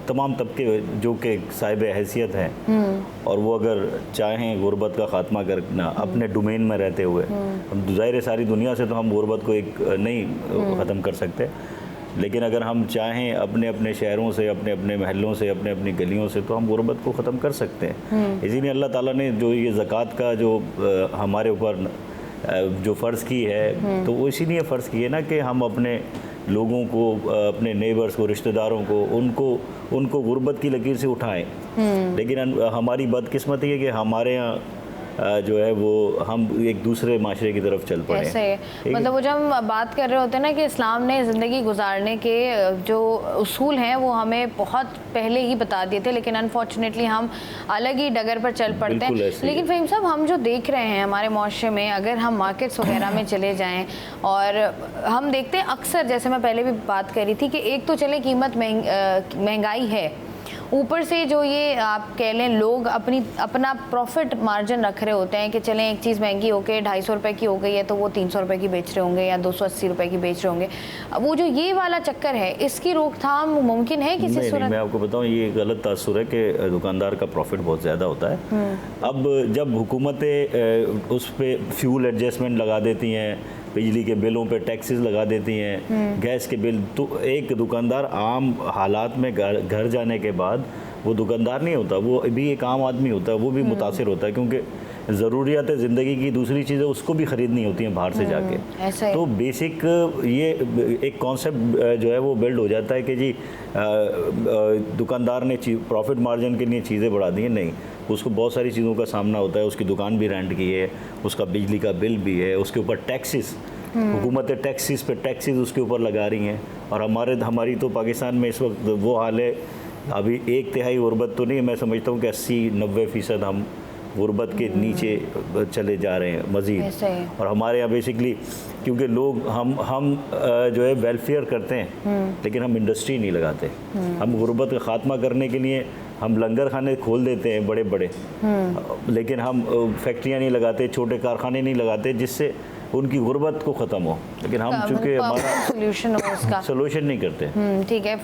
तमाम तबके जो कि साहिब हैसियत हैं, और वो अगर चाहें गुर्बत का ख़ात्मा करना अपने डोमेन में रहते हुए, हम ज़ाहिर सारी दुनिया से तो हम गुर्बत को एक नहीं ख़त्म कर सकते, लेकिन अगर हम चाहें अपने अपने शहरों से, अपने अपने महलों से, अपने अपनी गलियों से, तो हम गुर्बत को ख़त्म कर सकते हैं। इसीलिए अल्लाह ताला ने जो ये ज़कात का जो हमारे ऊपर जो फ़र्ज़ की है, तो वो इसीलिए फ़र्ज़ की है ना कि हम अपने लोगों को, अपने नेबर्स को, रिश्तेदारों को, उनको गुर्बत की लकीर से उठाएं। लेकिन हमारी बदकिस्मती है कि हमारे यहाँ जो है वो हम एक दूसरे माशरे की तरफ चल पड़े ऐसे हैं। मतलब वो जब हम बात कर रहे होते हैं ना कि इस्लाम ने ज़िंदगी गुजारने के जो उसूल हैं वो हमें बहुत पहले ही बता दिए थे, लेकिन अनफॉर्चुनेटली हम अलग ही डगर पर चल पड़ते हैं। लेकिन फ़हीम साहब, हम जो देख रहे हैं हमारे माशरे में, अगर हम मार्केट्स वगैरह में चले जाएं और हम देखते हैं अक्सर, जैसे मैं पहले भी बात कर रही थी कि एक तो चले कीमत महंगाई है, ऊपर से जो ये आप कह लें लोग अपना प्रॉफिट मार्जिन रख रहे होते हैं कि चलें एक चीज़ महंगी होके 250 रुपये की हो गई है तो वो 300 रुपये की बेच रहे होंगे या 280 रुपये की बेच रहे होंगे। अब वो जो ये वाला चक्कर है, इसकी रोकथाम मुमकिन है किसी सूरत? मैं आपको बताऊं, ये गलत तासुर है कि दुकानदार का प्रॉफिट बहुत ज़्यादा होता है। अब जब हुकूमतें उस पर फ्यूल एडजस्टमेंट लगा देती हैं, बिजली के बिलों पे टैक्सेस लगा देती हैं, गैस के बिल, तो एक दुकानदार आम हालात में घर जाने के बाद वो दुकानदार नहीं होता, वो भी एक आम आदमी होता है, वो भी मुतासिर होता है, क्योंकि ज़रूरियात ज़िंदगी की दूसरी चीज़ें उसको भी ख़रीदनी होती हैं बाहर से जाके। तो बेसिक ये एक कॉन्सेप्ट जो है वो बिल्ड हो जाता है कि जी दुकानदार ने प्रॉफिट मार्जिन के लिए चीज़ें बढ़ा दी हैं। नहीं, उसको बहुत सारी चीज़ों का सामना होता है, उसकी दुकान भी रेंट की है, उसका बिजली का बिल भी है, उसके ऊपर टैक्सेस, हुकूमतें टैक्सेस पे टैक्सेस उसके ऊपर लगा रही हैं। और हमारी तो पाकिस्तान में इस वक्त वो हाल है, अभी 1/3 गुर्बत तो नहीं, मैं समझता हूँ कि 80-90% हम गुर्बत के नीचे चले जा रहे हैं मज़ीद। और हमारे यहाँ बेसिकली क्योंकि लोग हम जो है वेलफेयर करते हैं, लेकिन हम इंडस्ट्री नहीं लगाते। हम गुर्बत का ख़ात्मा करने के लिए हम लंगर खाने खोल देते हैं बड़े बड़े, लेकिन हम फैक्ट्रियाँ नहीं लगाते, छोटे कारखाने नहीं लगाते जिससे उनकी गुर्बत को ख़त्म हो। लेकिन हम चूँकि हमारा सोल्यूशन हो उसका सोल्यूशन नहीं करते। ठीक है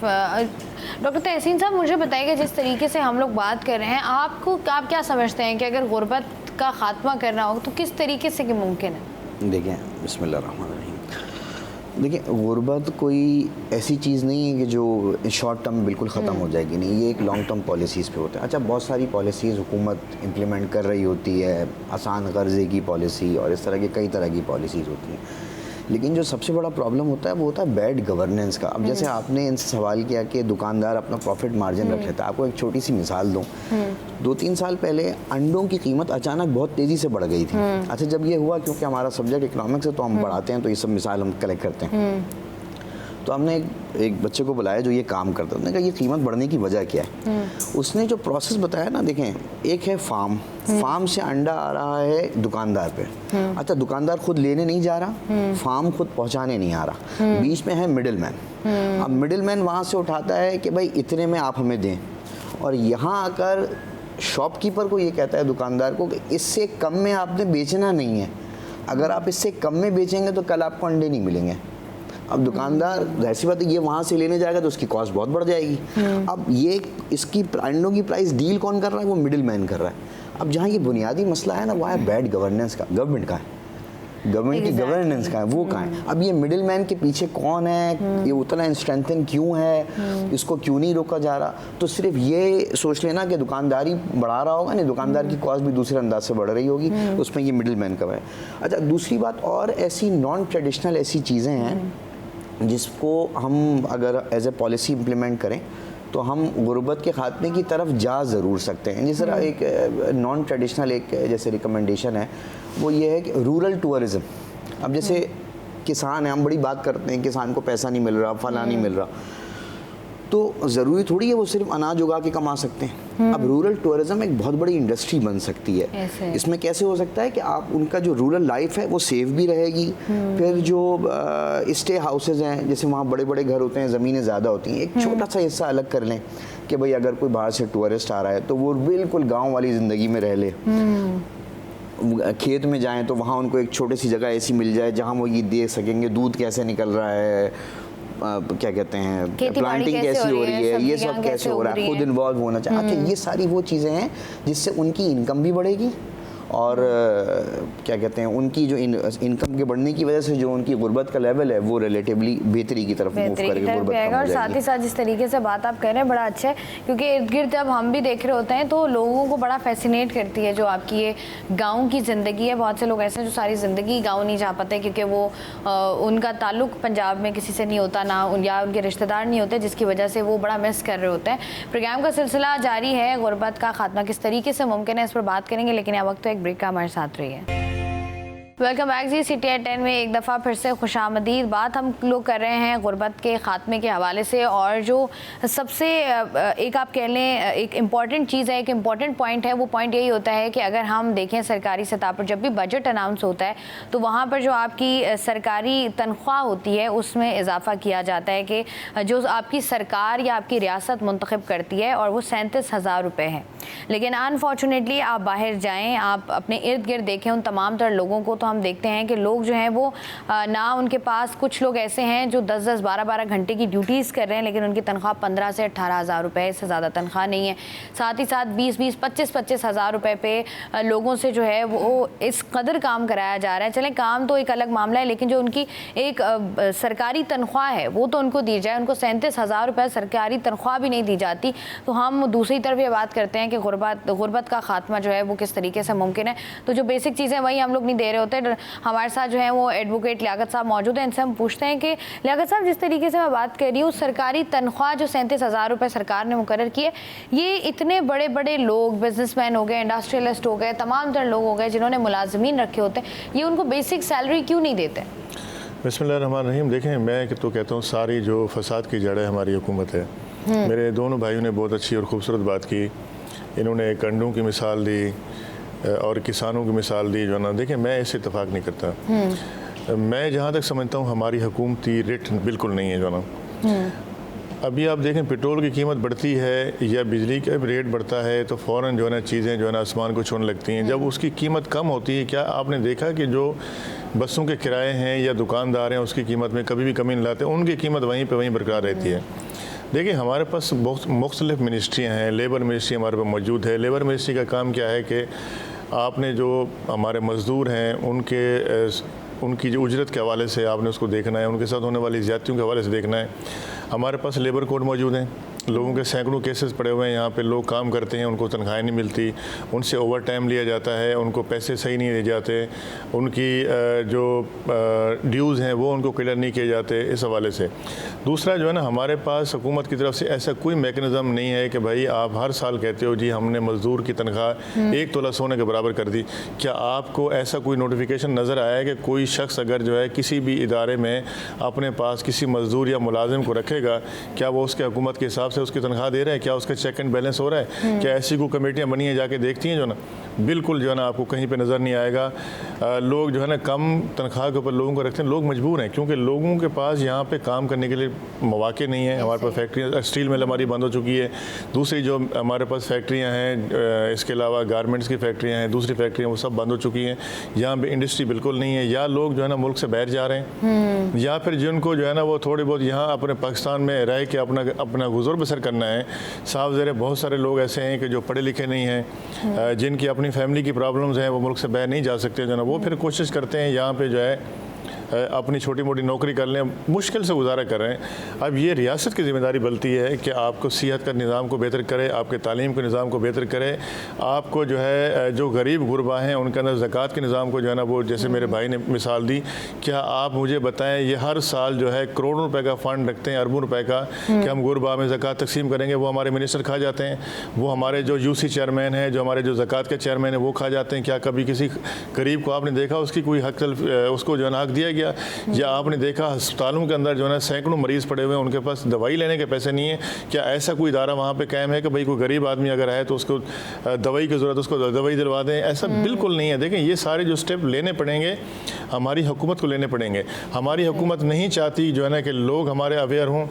डॉक्टर तहसीन साहब, मुझे बताइएगा जिस तरीके से हम लोग बात कर रहे हैं, आप क्या समझते हैं कि अगर गुर्बत का ख़ात्मा करना हो तो किस तरीके से मुमकिन है? देखिए, बिस्मिल्लाहिर्रहमानिर्रहीम, देखिए गुर्बत कोई ऐसी चीज़ नहीं है कि जो शॉर्ट टर्म बिल्कुल ख़त्म हो जाएगी, नहीं, ये एक लॉन्ग टर्म पॉलिसीज़ पे होता है। अच्छा, बहुत सारी पॉलिसीज़ हुकूमत इम्प्लीमेंट कर रही होती है, आसान कर्ज़े की पॉलिसी और इस तरह की कई तरह की पॉलिसीज़ होती हैं, लेकिन जो सबसे बड़ा प्रॉब्लम होता है वो होता है बैड गवर्नेंस का। अब जैसे आपने इनसे सवाल किया कि दुकानदार अपना प्रॉफिट मार्जिन रख लेता है, आपको एक छोटी सी मिसाल दूँ। 2-3 साल पहले अंडों की कीमत अचानक बहुत तेज़ी से बढ़ गई थी। अच्छा, जब ये हुआ, क्योंकि हमारा सब्जेक्ट इकोनॉमिक्स है तो हम पढ़ाते हैं, तो ये सब मिसाल हम कलेक्ट करते हैं। तो हमने एक बच्चे को बुलाया जो ये काम करता है, उसने कहा ये कीमत बढ़ने की वजह क्या है। उसने जो प्रोसेस बताया ना, देखें, एक है फार्म से अंडा आ रहा है दुकानदार पे। अच्छा, दुकानदार खुद लेने नहीं जा रहा, फार्म खुद पहुंचाने नहीं आ रहा, बीच में है मिडिल मैन। अब मिडिल मैन वहाँ से उठाता है कि भाई इतने में आप हमें दें, और यहाँ आकर शॉपकीपर को ये कहता है दुकानदार को कि इससे कम में आपने बेचना नहीं है, अगर आप इससे कम में बेचेंगे तो कल आपको अंडे नहीं मिलेंगे। अब दुकानदार जाहिर सी बात है ये वहाँ से लेने जाएगा तो उसकी कॉस्ट बहुत बढ़ जाएगी। अब ये इसकी अंडों की प्राइस डील कौन कर रहा है? वो मिडिल मैन कर रहा है। अब जहाँ ये बुनियादी मसला है ना, वो है बैड गवर्नेंस का। गवर्नमेंट का है, गवर्नमेंट की गवर्नेंस का है, वो कहाँ है? अब ये मिडिल मैन के पीछे कौन है, ये उतना स्ट्रेंथन क्यों है, इसको क्यों नहीं रोका जा रहा? तो सिर्फ ये सोच लेना कि दुकानदारी बढ़ा रहा होगा, नहीं, दुकानदार की कॉस्ट भी दूसरे अंदाज से बढ़ रही होगी, उसमें ये मिडिल मैन का है। अच्छा, दूसरी बात, और ऐसी नॉन ट्रेडिशनल ऐसी चीज़ें हैं जिसको हम अगर एज ए पॉलिसी इम्प्लीमेंट करें तो हम गुर्बत के ख़ात्मे की तरफ जा ज़रूर सकते हैं। जिस तरह एक नॉन ट्रेडिशनल एक जैसे रिकमेंडेशन है वो ये है कि रूरल टूरिज़म। अब जैसे किसान है, हम बड़ी बात करते हैं किसान को पैसा नहीं मिल रहा, फला नहीं मिल रहा, तो ज़रूरी थोड़ी है वो सिर्फ अनाज उगा के कमा सकते हैं। अब रूरल टूरिज़्म एक बहुत बड़ी इंडस्ट्री बन सकती है। इसमें कैसे हो सकता है कि आप उनका जो रूरल लाइफ है वो सेफ भी रहेगी। फिर जो स्टे हाउसेज हैं, जैसे वहाँ बड़े बड़े घर होते हैं, ज़मीनें ज़्यादा होती हैं, एक छोटा सा हिस्सा अलग कर लें कि भाई अगर कोई बाहर से टूरिस्ट आ रहा है तो वो बिल्कुल गाँव वाली ज़िंदगी में रह ले। खेत में जाएँ तो वहाँ उनको एक छोटी सी जगह ऐसी मिल जाए जहाँ वो ये देख सकेंगे दूध कैसे निकल रहा है, क्या कहते हैं, प्लांटिंग कैसी हो रही है, ये सब कैसे हो रहा है, खुद इन्वॉल्व होना चाहिए। अच्छा, ये सारी वो चीज़ें हैं जिससे उनकी इनकम भी बढ़ेगी और क्या कहते हैं, उनकी जो इनकम के बढ़ने की वजह से जो उनकी गुर्बत का लेवल है वो रिलेटिवली बेहतरी की तरफ मूव करके गुर्बत कम हो और साथ ही साथ जिस तरीके से बात आप कह रहे हैं बड़ा अच्छा है, क्योंकि इर्द गिर्द जब हम भी देख रहे होते हैं तो लोगों को बड़ा फैसिनेट करती है जो आपकी ये गाँव की ज़िंदगी है। बहुत से लोग ऐसे हैं जो सारी ज़िंदगी गाँव नहीं जा पाते क्योंकि वो उनका ताल्लुक पंजाब में किसी से नहीं होता ना, या उनके रिश्तेदार नहीं होते, जिसकी वजह से वो बड़ा मिस कर रहे होते हैं। प्रोग्राम का सिलसिला जारी है, गुर्बत का खात्मा किस तरीके से मुमकिन है, इस पर बात करेंगे, लेकिन वक्त एक ब्रेक का हमारे साथ रहिए। Welcome back ji. City at 10 में एक दफ़ा फिर से खुशामदीद। बात हम लोग कर रहे हैं गुर्बत के ख़ात्मे के हवाले से, और जो सबसे एक आप कह लें एक इम्पॉर्टेंट चीज़ है, एक इम्पॉर्टेंट पॉइंट है, वो पॉइंट यही होता है कि अगर हम देखें सरकारी सतह पर जब भी बजट अनाउंस होता है तो वहाँ पर जो आपकी सरकारी तनख्वाह होती है उसमें इजाफा किया जाता है कि जो आपकी सरकार या आपकी रियासत मुंतखब करती है, और वो 37,000 रुपये है। लेकिन अनफॉर्चुनेटली आप बाहर जाएँ, आप अपने इर्द गिर्द देखें उन तमाम तर लोगों को, तो हम देखते हैं कि लोग जो हैं वो ना उनके पास, कुछ लोग ऐसे हैं जो 10-10, 12-12 घंटे की ड्यूटीज़ कर रहे हैं, लेकिन उनकी तनख्वाह 15 से 18,000 रुपये से ज़्यादा तनख्वाह नहीं है। साथ ही साथ 20-20, 25-25 हज़ार रुपये पे लोगों से जो है वो इस कदर काम कराया जा रहा है। चलें, काम तो एक अलग मामला है, लेकिन जो उनकी एक सरकारी तनख्वाह है वो तो उनको दी जाए। उनको 37,000 रुपये सरकारी तनख्वाह भी नहीं दी जाती। तो हम दूसरी तरफ ये बात करते हैं कि गुर्बत का खात्मा जो है वो किस तरीके से मुमकिन है। तो जो बेसिक चीज़ें वही हम लोग नहीं दे रहे होते। हमारे साथ जो है वो एडवोकेट लियाकत साहब मौजूद हैं। इनसे हम पूछते हैं कि लियाकत साहब, जिस तरीके से मैं बात कर रही हूँ, सरकारी तनख्वाह जो 37,000 रुपये सरकार ने मुकर्रर की है, ये इतने बड़े बड़े लोग, बिजनेसमैन हो गए, इंडस्ट्रियलिस्ट हो गए, तमाम तरह लोग हो गए जिन्होंने मुलाजमीन रखे होते हैं, ये उनको बेसिक सैलरी क्यों नहीं देते? बिस्मिल्लाहिर्रहमानिर्रहीम। देखें, मैं तो कहता हूँ सारी जो फसाद की जड़ है हमारी हुकूमत है। मेरे दोनों भाइयों ने बहुत अच्छी और ख़ूबसूरत बात की। इन्होंने कंडों की मिसाल दी और किसानों की मिसाल दी, जो ना, देखिए मैं इससे इत्तेफाक नहीं करता। मैं जहाँ तक समझता हूँ हमारी हुकूमती रेट बिल्कुल नहीं है, जो ना। अभी आप देखें, पेट्रोल की कीमत बढ़ती है या बिजली का रेट बढ़ता है तो फ़ौरन जो है ना चीज़ें जो है ना आसमान को छूने लगती हैं। जब उसकी कीमत कम होती है, क्या आपने देखा कि जो बसों के किराए हैं या दुकानदार हैं उसकी कीमत में कभी भी कमी नहीं लाते, उनकी कीमत वहीं पे वहीं बरकरार रहती है। देखिए, हमारे पास बहुत मुख्तलिफ मिनिस्ट्रियाँ हैं। लेबर मिनिस्ट्री हमारे पास मौजूद है। लेबर मिनिस्ट्री का काम क्या है कि आपने जो हमारे मज़दूर हैं उनकी जो उजरत के हवाले से आपने उसको देखना है, उनके साथ होने वाली ज़्यादतियों के हवाले से देखना है। हमारे पास लेबर कोड मौजूद हैं। लोगों के सैकड़ों केसेस पड़े हुए हैं यहाँ पे। लोग काम करते हैं, उनको तनख्वाहें नहीं मिलती, उनसे ओवर टाइम लिया जाता है, उनको पैसे सही नहीं दिए जाते, उनकी जो ड्यूज़ हैं वो उनको क्लियर नहीं किए जाते, इस हवाले से। दूसरा जो है ना, हमारे पास हुकूमत की तरफ से ऐसा कोई मैकेनिज़्म नहीं है कि भाई आप हर साल कहते हो जी हमने मज़दूर की तनख्वाह 1 तोला सोने के बराबर कर दी। क्या आपको ऐसा कोई नोटिफिकेशन नज़र आया है कि कोई शख्स अगर जो है किसी भी इदारे में अपने पास किसी मज़दूर या मुलाजिम को रखेगा, क्या वो उसके हुकूमत के हिसाब से उसकी तनख्वाह दे रहा है? क्या उसका चेक एंड बैलेंस हो रहा है? क्या ऐसी कोई कमेटियाँ बनी हैं जाके देखती हैं, जो ना? बिल्कुल जो है ना आपको कहीं पे नज़र नहीं आएगा। लोग जो है ना कम तनख्वाह के ऊपर लोगों को रखते हैं। लोग मजबूर हैं क्योंकि लोगों के पास यहाँ पे काम करने के लिए मौके नहीं है। हमारे पास फैक्ट्रियाँ, स्टील मिल हमारी बंद हो चुकी है। दूसरी जो हमारे पास फैक्ट्रियाँ हैं, इसके अलावा गारमेंट्स की फैक्ट्रियाँ हैं, दूसरी फैक्ट्रियाँ, वो सब बंद हो चुकी हैं। यहाँ पे इंडस्ट्री बिल्कुल नहीं है। या लोग जो है ना मुल्क से बाहर जा रहे हैं, या फिर जिनको जो है ना वो थोड़ी बहुत यहाँ अपने पाकिस्तान में रह के अपना गुजर बसर करना है। साफ ज़ाहिर बहुत सारे लोग ऐसे हैं कि जो पढ़े लिखे नहीं हैं, जिनकी अपनी फैमिली की प्रॉब्लम्स हैं, वो मुल्क से बाहर नहीं जा सकते, जो ना वो फिर कोशिश करते हैं यहाँ पे जो है अपनी छोटी मोटी नौकरी कर लें, मुश्किल से गुजारा कर रहे हैं। अब ये रियासत की ज़िम्मेदारी बनती है कि आपको सेहत का निज़ाम को बेहतर करे, आपके तालीम के निज़ाम को बेहतर करे, आपको जो है जो गरीब गुरबा हैं उनके अंदर ज़कात के निज़ाम को जो है ना वो, जैसे मेरे भाई ने मिसाल दी, क्या आप मुझे बताएं, ये हर साल जो है करोड़ों रुपए का फ़ंड रखते हैं, अरबों रुपए का, कि हम गुरबा में ज़कात तकसीम करेंगे, वो हमारे मिनिस्टर खा जाते हैं, वो हमारे जो यूसी चेयरमैन हैं, जो हमारे जो ज़कात के चेयरमैन हैं, वो खा जाते हैं। क्या कभी किसी गरीब को आपने देखा उसकी कोई हक उसको जो है ना हक दिया गया? या आपने देखा अस्पतालों के अंदर जो है ना सैकड़ों मरीज़ पड़े हुए हैं, उनके पास दवाई लेने के पैसे नहीं है? क्या ऐसा कोई इदारा वहाँ पे कायम है कि भाई कोई गरीब आदमी अगर है तो उसको दवाई की ज़रूरत, उसको दवाई दिलवा दें? ऐसा बिल्कुल नहीं है। देखें, ये सारे जो स्टेप लेने पड़ेंगे हमारी हुकूमत को लेने पड़ेंगे। हमारी हुकूमत नहीं चाहती जो है ना कि लोग हमारे अवेयर हों।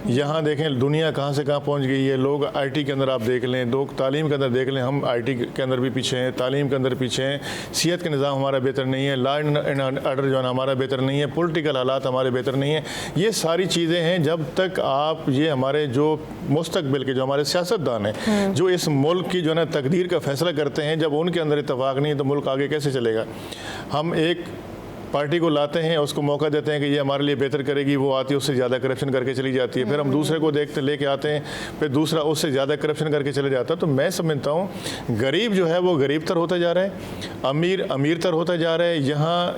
यहाँ देखें दुनिया कहाँ से कहाँ पहुँच गई है। लोग IT के अंदर आप देख लें, लोग तालीम के अंदर देख लें, हम IT के अंदर भी पीछे हैं, तालीम के अंदर पीछे हैं, सेहत का निज़ाम हमारा बेहतर नहीं है, लॉ एंड ऑर्डर जो है हमारा बेहतर नहीं है, पॉलिटिकल हालात हमारे बेहतर नहीं है। ये सारी चीज़ें हैं। जब तक आप ये हमारे जो मुस्तकबिल के जो हमारे सियासतदान हैं, जो इस मुल्क की जो है ना तकदीर का फैसला करते हैं, जब उनके अंदर इत्तेफाक नहीं है तो मुल्क आगे कैसे चलेगा? हम एक पार्टी को लाते हैं, उसको मौका देते हैं कि ये हमारे लिए बेहतर करेगी, वो आती है उससे ज़्यादा करप्शन करके चली जाती है। फिर हम दूसरे को देखते लेके आते हैं, फिर दूसरा उससे ज़्यादा करप्शन करके चले जाता है। तो मैं समझता हूँ गरीब जो है वो गरीब तर होता जा रहा है, अमीर अमीर तर होता जा रहा है। यहाँ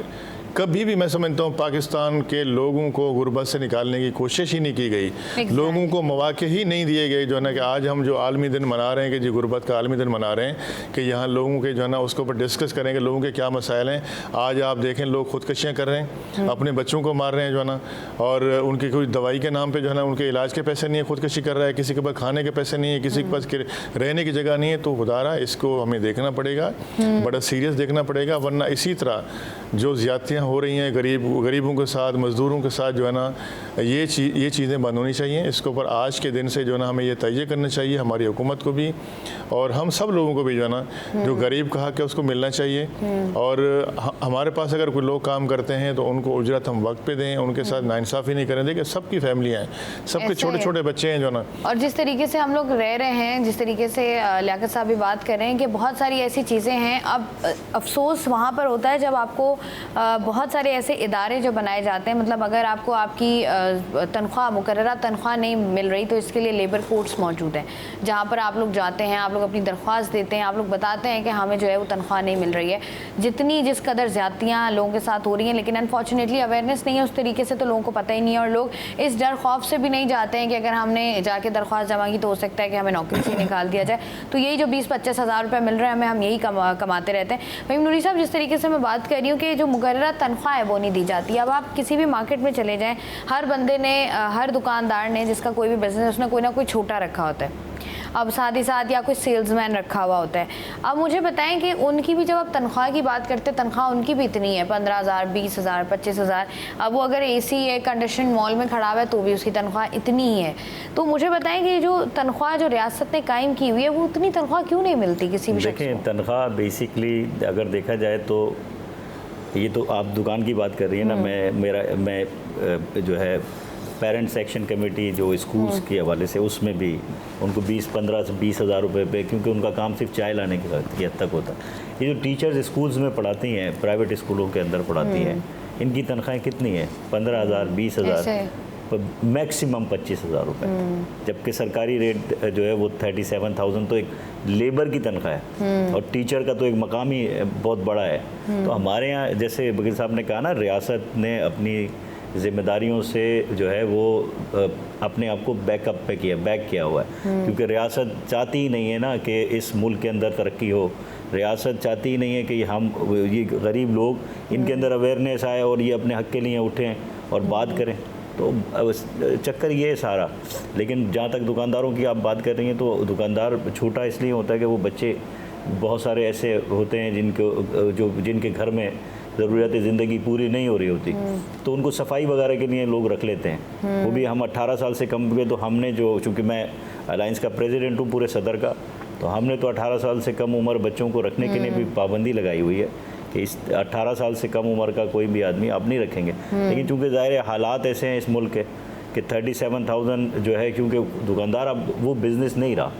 कभी भी मैं समझता हूँ पाकिस्तान के लोगों को गुर्बत से निकालने की कोशिश ही नहीं की गई। लोगों को मौके ही नहीं दिए गए जो है ना कि आज हम जो आलमी दिन मना रहे हैं कि जी गुर्बत का आलमी दिन मना रहे हैं कि यहाँ लोगों के जो है ना उसके ऊपर डिस्कस करें कि लोगों के क्या मसाइल हैं। आज आप देखें लोग खुदकशियाँ कर रहे हैं, अपने बच्चों को मार रहे हैं जो है ना, और उनकी कोई दवाई के नाम पर जो है ना उनके इलाज के पैसे नहीं है, खुदकशी कर रहा है, किसी के पास खाने के पैसे नहीं है, किसी के पास रहने की जगह नहीं है। तो खुदारा इसको हमें देखना पड़ेगा, बड़ा सीरियस देखना पड़ेगा, वरना इसी तरह जो ज़्यादतियाँ हो रही हैं गरीबों के साथ, मज़दूरों के साथ जो है ना, ये चीज़ें बंद होनी चाहिए। इसके ऊपर आज के दिन से जो है ना हमें ये तय करना चाहिए, हमारी हुकूमत को भी और हम सब लोगों को भी जो है ना, जो गरीब का हक है उसको मिलना चाहिए। और हमारे पास अगर कोई लोग काम करते हैं तो उनको उजरत हम वक्त पे दें, उनके साथ नाइंसाफ़ी नहीं करें। देखिए सबकी फैमिलियाँ हैं, सबके छोटे छोटे बच्चे हैं जो ना। और जिस तरीके से हम लोग रह रहे हैं, जिस तरीके से लियाकत साहब भी बात कर रहे हैं कि बहुत सारी ऐसी चीज़ें हैं। अब अफसोस वहाँ पर होता है जब आपको बहुत सारे ऐसे इदारे जो बनाए जाते हैं, मतलब अगर आपको आपकी तनख्वाह मुकर्ररा तनख्वाह नहीं मिल रही तो इसके लिए लेबर कोर्ट्स मौजूद हैं, जहाँ पर आप लोग जाते हैं, आप लोग अपनी दरख्वास्त देते हैं, आप लोग बताते हैं कि हमें जो है वो तनख्वाह नहीं मिल रही है। जिस कदर ज़्यादतियाँ लोगों के साथ हो रही हैं, लेकिन अनफॉर्चुनेटली अवेयरनेस नहीं है उस तरीके से, तो लोगों को पता ही नहीं है। और लोग इस डर खौफ से भी नहीं जाते हैं कि अगर हमने जाके दरख्वास्त जमा की तो हो सकता है कि हमें नौकरी से निकाल दिया जाए। तो यही जो 20-25 हज़ार रुपये मिल रहे हैं हमें, हम यही कमाते रहते हैं। भाई नूरी साहब, जिस तरीके से मैं बात कर रही हूँ कि जो मुकर्ररा तनख्वाह है वो नहीं दी जाती। अब आप किसी भी मार्केट में चले जाएं, हर बंदे ने, हर दुकानदार ने, जिसका कोई भी बिजनेस है, उसने कोई ना कोई छोटा रखा होता है, अब साथ ही साथ या कोई सेल्समैन रखा हुआ होता है। अब मुझे बताएं कि उनकी भी, जब आप तनख्वाह की बात करते हैं, तनख्वाह उनकी भी इतनी है, 15,000, 20,000, 25,000। अब वो अगर एसी है, कंडीशन मॉल में खड़ा हुआ है, तो भी उसकी तनख्वाह इतनी ही है। तो मुझे बताएं कि जो तनख्वाह जो रियासत ने कायम की हुई है, वो उतनी तनख्वाह क्यों नहीं मिलती किसी भी शख्स को? देखिए, तनख्वाह बेसिकली अगर देखा जाए तो ये तो आप दुकान की बात कर रही है ना, मैं जो है पेरेंट सेक्शन कमेटी जो स्कूल्स के हवाले से, उसमें भी उनको 15 से 20 हज़ार रुपये पे, क्योंकि उनका काम सिर्फ चाय लाने की हद तक होता है। ये जो टीचर्स स्कूल्स में पढ़ाती हैं, प्राइवेट स्कूलों के अंदर पढ़ाती हैं, इनकी तनख्वाहें कितनी है? 15,000, 20,000, मैक्सिमम 25,000 रुपये। जबकि सरकारी रेट जो है वो 37,000 तो एक लेबर की तनख्वाह है, और टीचर का तो एक मकाम ही बहुत बड़ा है। तो हमारे यहाँ, जैसे बकीर साहब ने कहा ना, रियासत ने अपनी ज़िम्मेदारियों से जो है वो अपने आप को बैक किया हुआ है, क्योंकि रियासत चाहती ही नहीं है ना कि इस मुल्क के अंदर तरक्की हो। रियासत चाहती ही नहीं है कि ये गरीब लोग, इनके अंदर अवेयरनेस आए और ये अपने हक़ के लिए उठें और बात करें। तो चक्कर ये है सारा। लेकिन जहाँ तक दुकानदारों की आप बात कर रही हैं, तो दुकानदार छोटा इसलिए होता है कि वो बच्चे बहुत सारे ऐसे होते हैं जिनके घर में ज़रूरियात ज़िंदगी पूरी नहीं हो रही होती, तो उनको सफाई वगैरह के लिए लोग रख लेते हैं। वो भी हम 18 साल से कम हुए, तो हमने जो, चूँकि मैं अलायंस का प्रेसिडेंट हूँ पूरे सदर का, तो हमने तो 18 साल से कम उम्र बच्चों को रखने के लिए भी पाबंदी लगाई हुई है कि इस 18 साल से कम उम्र का कोई भी आदमी आप नहीं रखेंगे। लेकिन चूँकि ज़ाहिर हालात ऐसे हैं इस मुल्क के कि 37,000 जो है, क्योंकि दुकानदार अब वो बिज़नेस नहीं रहा।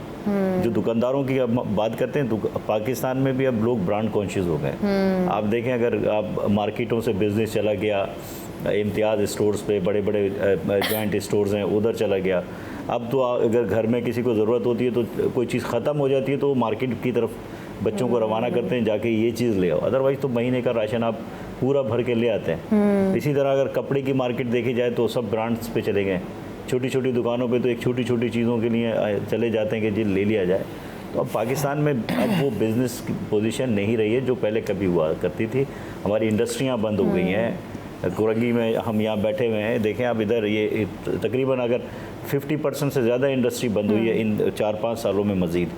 जो दुकानदारों की अब बात करते हैं, तो पाकिस्तान में भी अब लोग ब्रांड कॉन्शियस हो गए। आप देखें, अगर आप मार्केटों से बिज़नेस चला गया, इम्तियाज़ स्टोर्स पे, बड़े बड़े जॉइंट स्टोर्स हैं, उधर चला गया। अब तो अगर घर में किसी को ज़रूरत होती है, तो कोई चीज़ ख़त्म हो जाती है, तो मार्केट की तरफ बच्चों को रवाना करते हैं, जाके ये चीज़ ले आओ। अदरवाइज़ तो महीने का राशन आप पूरा भर के ले आते हैं। इसी तरह अगर कपड़े की मार्केट देखी जाए, तो सब ब्रांड्स पे चले गए। छोटी छोटी दुकानों पे तो एक छोटी छोटी चीज़ों के लिए चले जाते हैं कि जी ले लिया जाए। तो अब पाकिस्तान में अब वो बिज़नेस की पोजीशन नहीं रही है जो पहले कभी हुआ करती थी। हमारी इंडस्ट्रियाँ बंद हो गई हैं। कुरंगी में हम यहाँ बैठे हुए हैं, देखें आप इधर, ये तकरीबन अगर 50% से ज़्यादा इंडस्ट्री बंद हुई है इन 4-5 सालों में मज़ीद।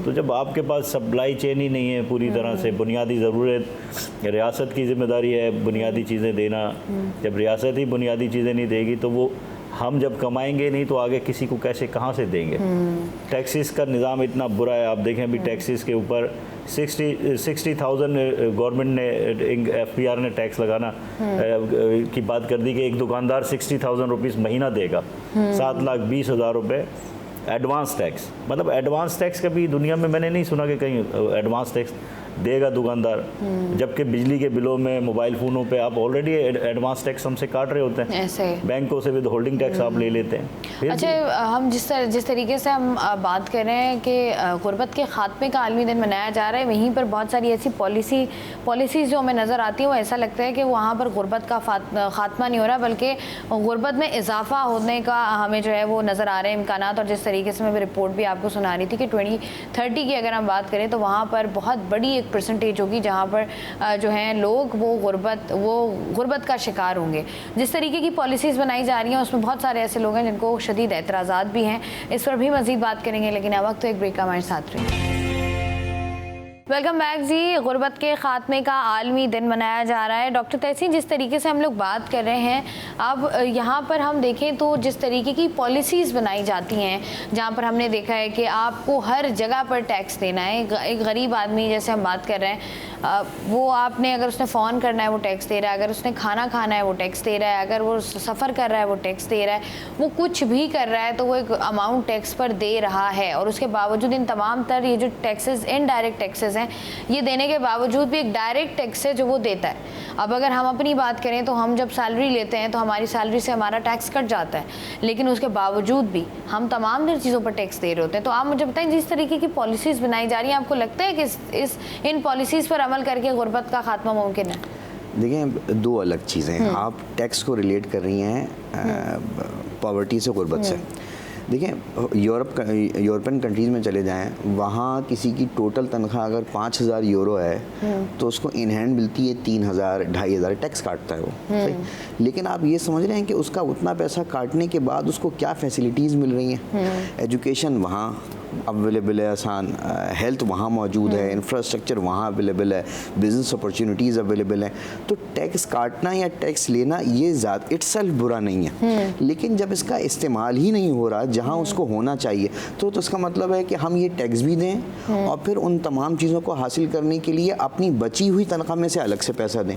तो जब आपके पास सप्लाई चेन ही नहीं है पूरी तरह से, बुनियादी ज़रूरत रियासत की ज़िम्मेदारी है बुनियादी चीज़ें देना। जब रियासत ही बुनियादी चीज़ें नहीं देगी, तो वो हम जब कमाएंगे नहीं तो आगे किसी को कैसे, कहाँ से देंगे। टैक्सेस का निज़ाम इतना बुरा है। आप देखें अभी टैक्सेस के ऊपर 60,000 गवर्नमेंट ने, FPR ने टैक्स लगाना की बात कर दी कि एक दुकानदार 60,000 रुपीज़ महीना देगा, 7,20,000 रुपये एडवांस टैक्स। मतलब एडवांस टैक्स कभी दुनिया में मैंने नहीं सुना कि कहीं एडवांस टैक्स देगा दुकानदार, जबकि बिजली के बिलों में, मोबाइल फ़ोनों पे आप ऑलरेडी एडवांस टैक्स हमसे काट रहे होते हैं, ऐसे बैंकों से विद होल्डिंग टैक्स आप ले लेते हैं। फिर अच्छा, हम जिस तरीके से हम बात कर रहे हैं कि गुर्बत के खात्मे का आलमी दिन मनाया जा रहा है, वहीं पर बहुत सारी ऐसी पॉलिसीज़ जो हमें नज़र आती हैं, वो ऐसा लगता है कि वहाँ पर गुर्बत का खात्मा नहीं हो रहा, बल्कि गुर्बत में इजाफा होने का हमें जो है वो नज़र आ रहे हैं इम्कानात। और जिस तरीके से मैं रिपोर्ट भी आपको सुना रही थी कि 2030 की अगर हम बात करें तो वहाँ पर बहुत बड़ी एक परसेंटेज होगी जहाँ पर जो हैं लोग वो गुर्बत का शिकार होंगे। जिस तरीके की पॉलिसीज़ बनाई जा रही हैं उसमें बहुत सारे ऐसे लोग हैं जिनको शदीद एतराज़ात भी हैं। इस पर भी मज़ीद बात करेंगे, लेकिन अब वक्त तो एक ब्रेक का हमारे साथ रही। वेलकम बैक जी। गुर्बत के ख़ात्मे का आलमी दिन मनाया जा रहा है। डॉक्टर तहसीन, जिस तरीके से हम लोग बात कर रहे हैं, अब यहाँ पर हम देखें तो जिस तरीके की पॉलिसीज़ बनाई जाती हैं, जहाँ पर हमने देखा है कि आपको हर जगह पर टैक्स देना है। एक गरीब आदमी जैसे हम बात कर रहे हैं, वो आपने अगर उसने फ़ोन करना है वो टैक्स दे रहा है, अगर उसने खाना खाना है वो टैक्स दे रहा है, अगर वो सफ़र कर रहा है वो टैक्स दे रहा है, वो कुछ भी कर रहा है तो वो एक अमाउंट टैक्स पर दे रहा है। और उसके बावजूद इन तमाम तर ये जो टैक्सेस, इनडायरेक्ट टैक्सेस हैं, ये देने के बावजूद भी एक डायरेक्ट टैक्स है जो वो देता है। अब अगर हम अपनी बात करें तो हम जब सैलरी लेते हैं तो हमारी सैलरी से हमारा टैक्स कट जाता है, लेकिन उसके बावजूद भी हम तमाम तर चीज़ों पर टैक्स दे रहे होते हैं। तो आप मुझे बताएं, जिस तरीके की पॉलिसीज़ बनाई जा रही हैं, आपको लगता है कि इन पॉलिसीज़ पर अमल करके गुर्बत का खात्मा मुमकिन है? देखिए, दो अलग चीज़ें हैं। आप टैक्स को रिलेट कर रही हैं पॉवर्टी से, गुर्बत से। देखिए, यूरोपियन कंट्रीज़ में चले जाएं, वहाँ किसी की टोटल तनख्वाह अगर 5,000 यूरो है तो उसको इन हैंड मिलती है 3,000, 2,500 टैक्स काटता है वो, सही। लेकिन आप ये समझ रहे हैं कि उसका उतना पैसा काटने के बाद उसको क्या फैसिलिटीज़ मिल रही हैं। एजुकेशन वहाँ अवेलेबल है, आसान, हेल्थ वहाँ मौजूद है, इंफ्रास्ट्रक्चर वहाँ अवेलेबल है, बिजनेस अपॉर्चुनिटीज़ अवेलेबल हैं। तो टैक्स काटना या टैक्स लेना ये ज़ात इटसेल्फ बुरा नहीं है, लेकिन जब इसका इस्तेमाल ही नहीं हो रहा जहाँ उसको होना चाहिए, तो इसका मतलब है कि हम ये टैक्स भी दें और फिर उन तमाम चीज़ों को हासिल करने के लिए अपनी बची हुई तनख्वाह में से अलग से पैसा दें।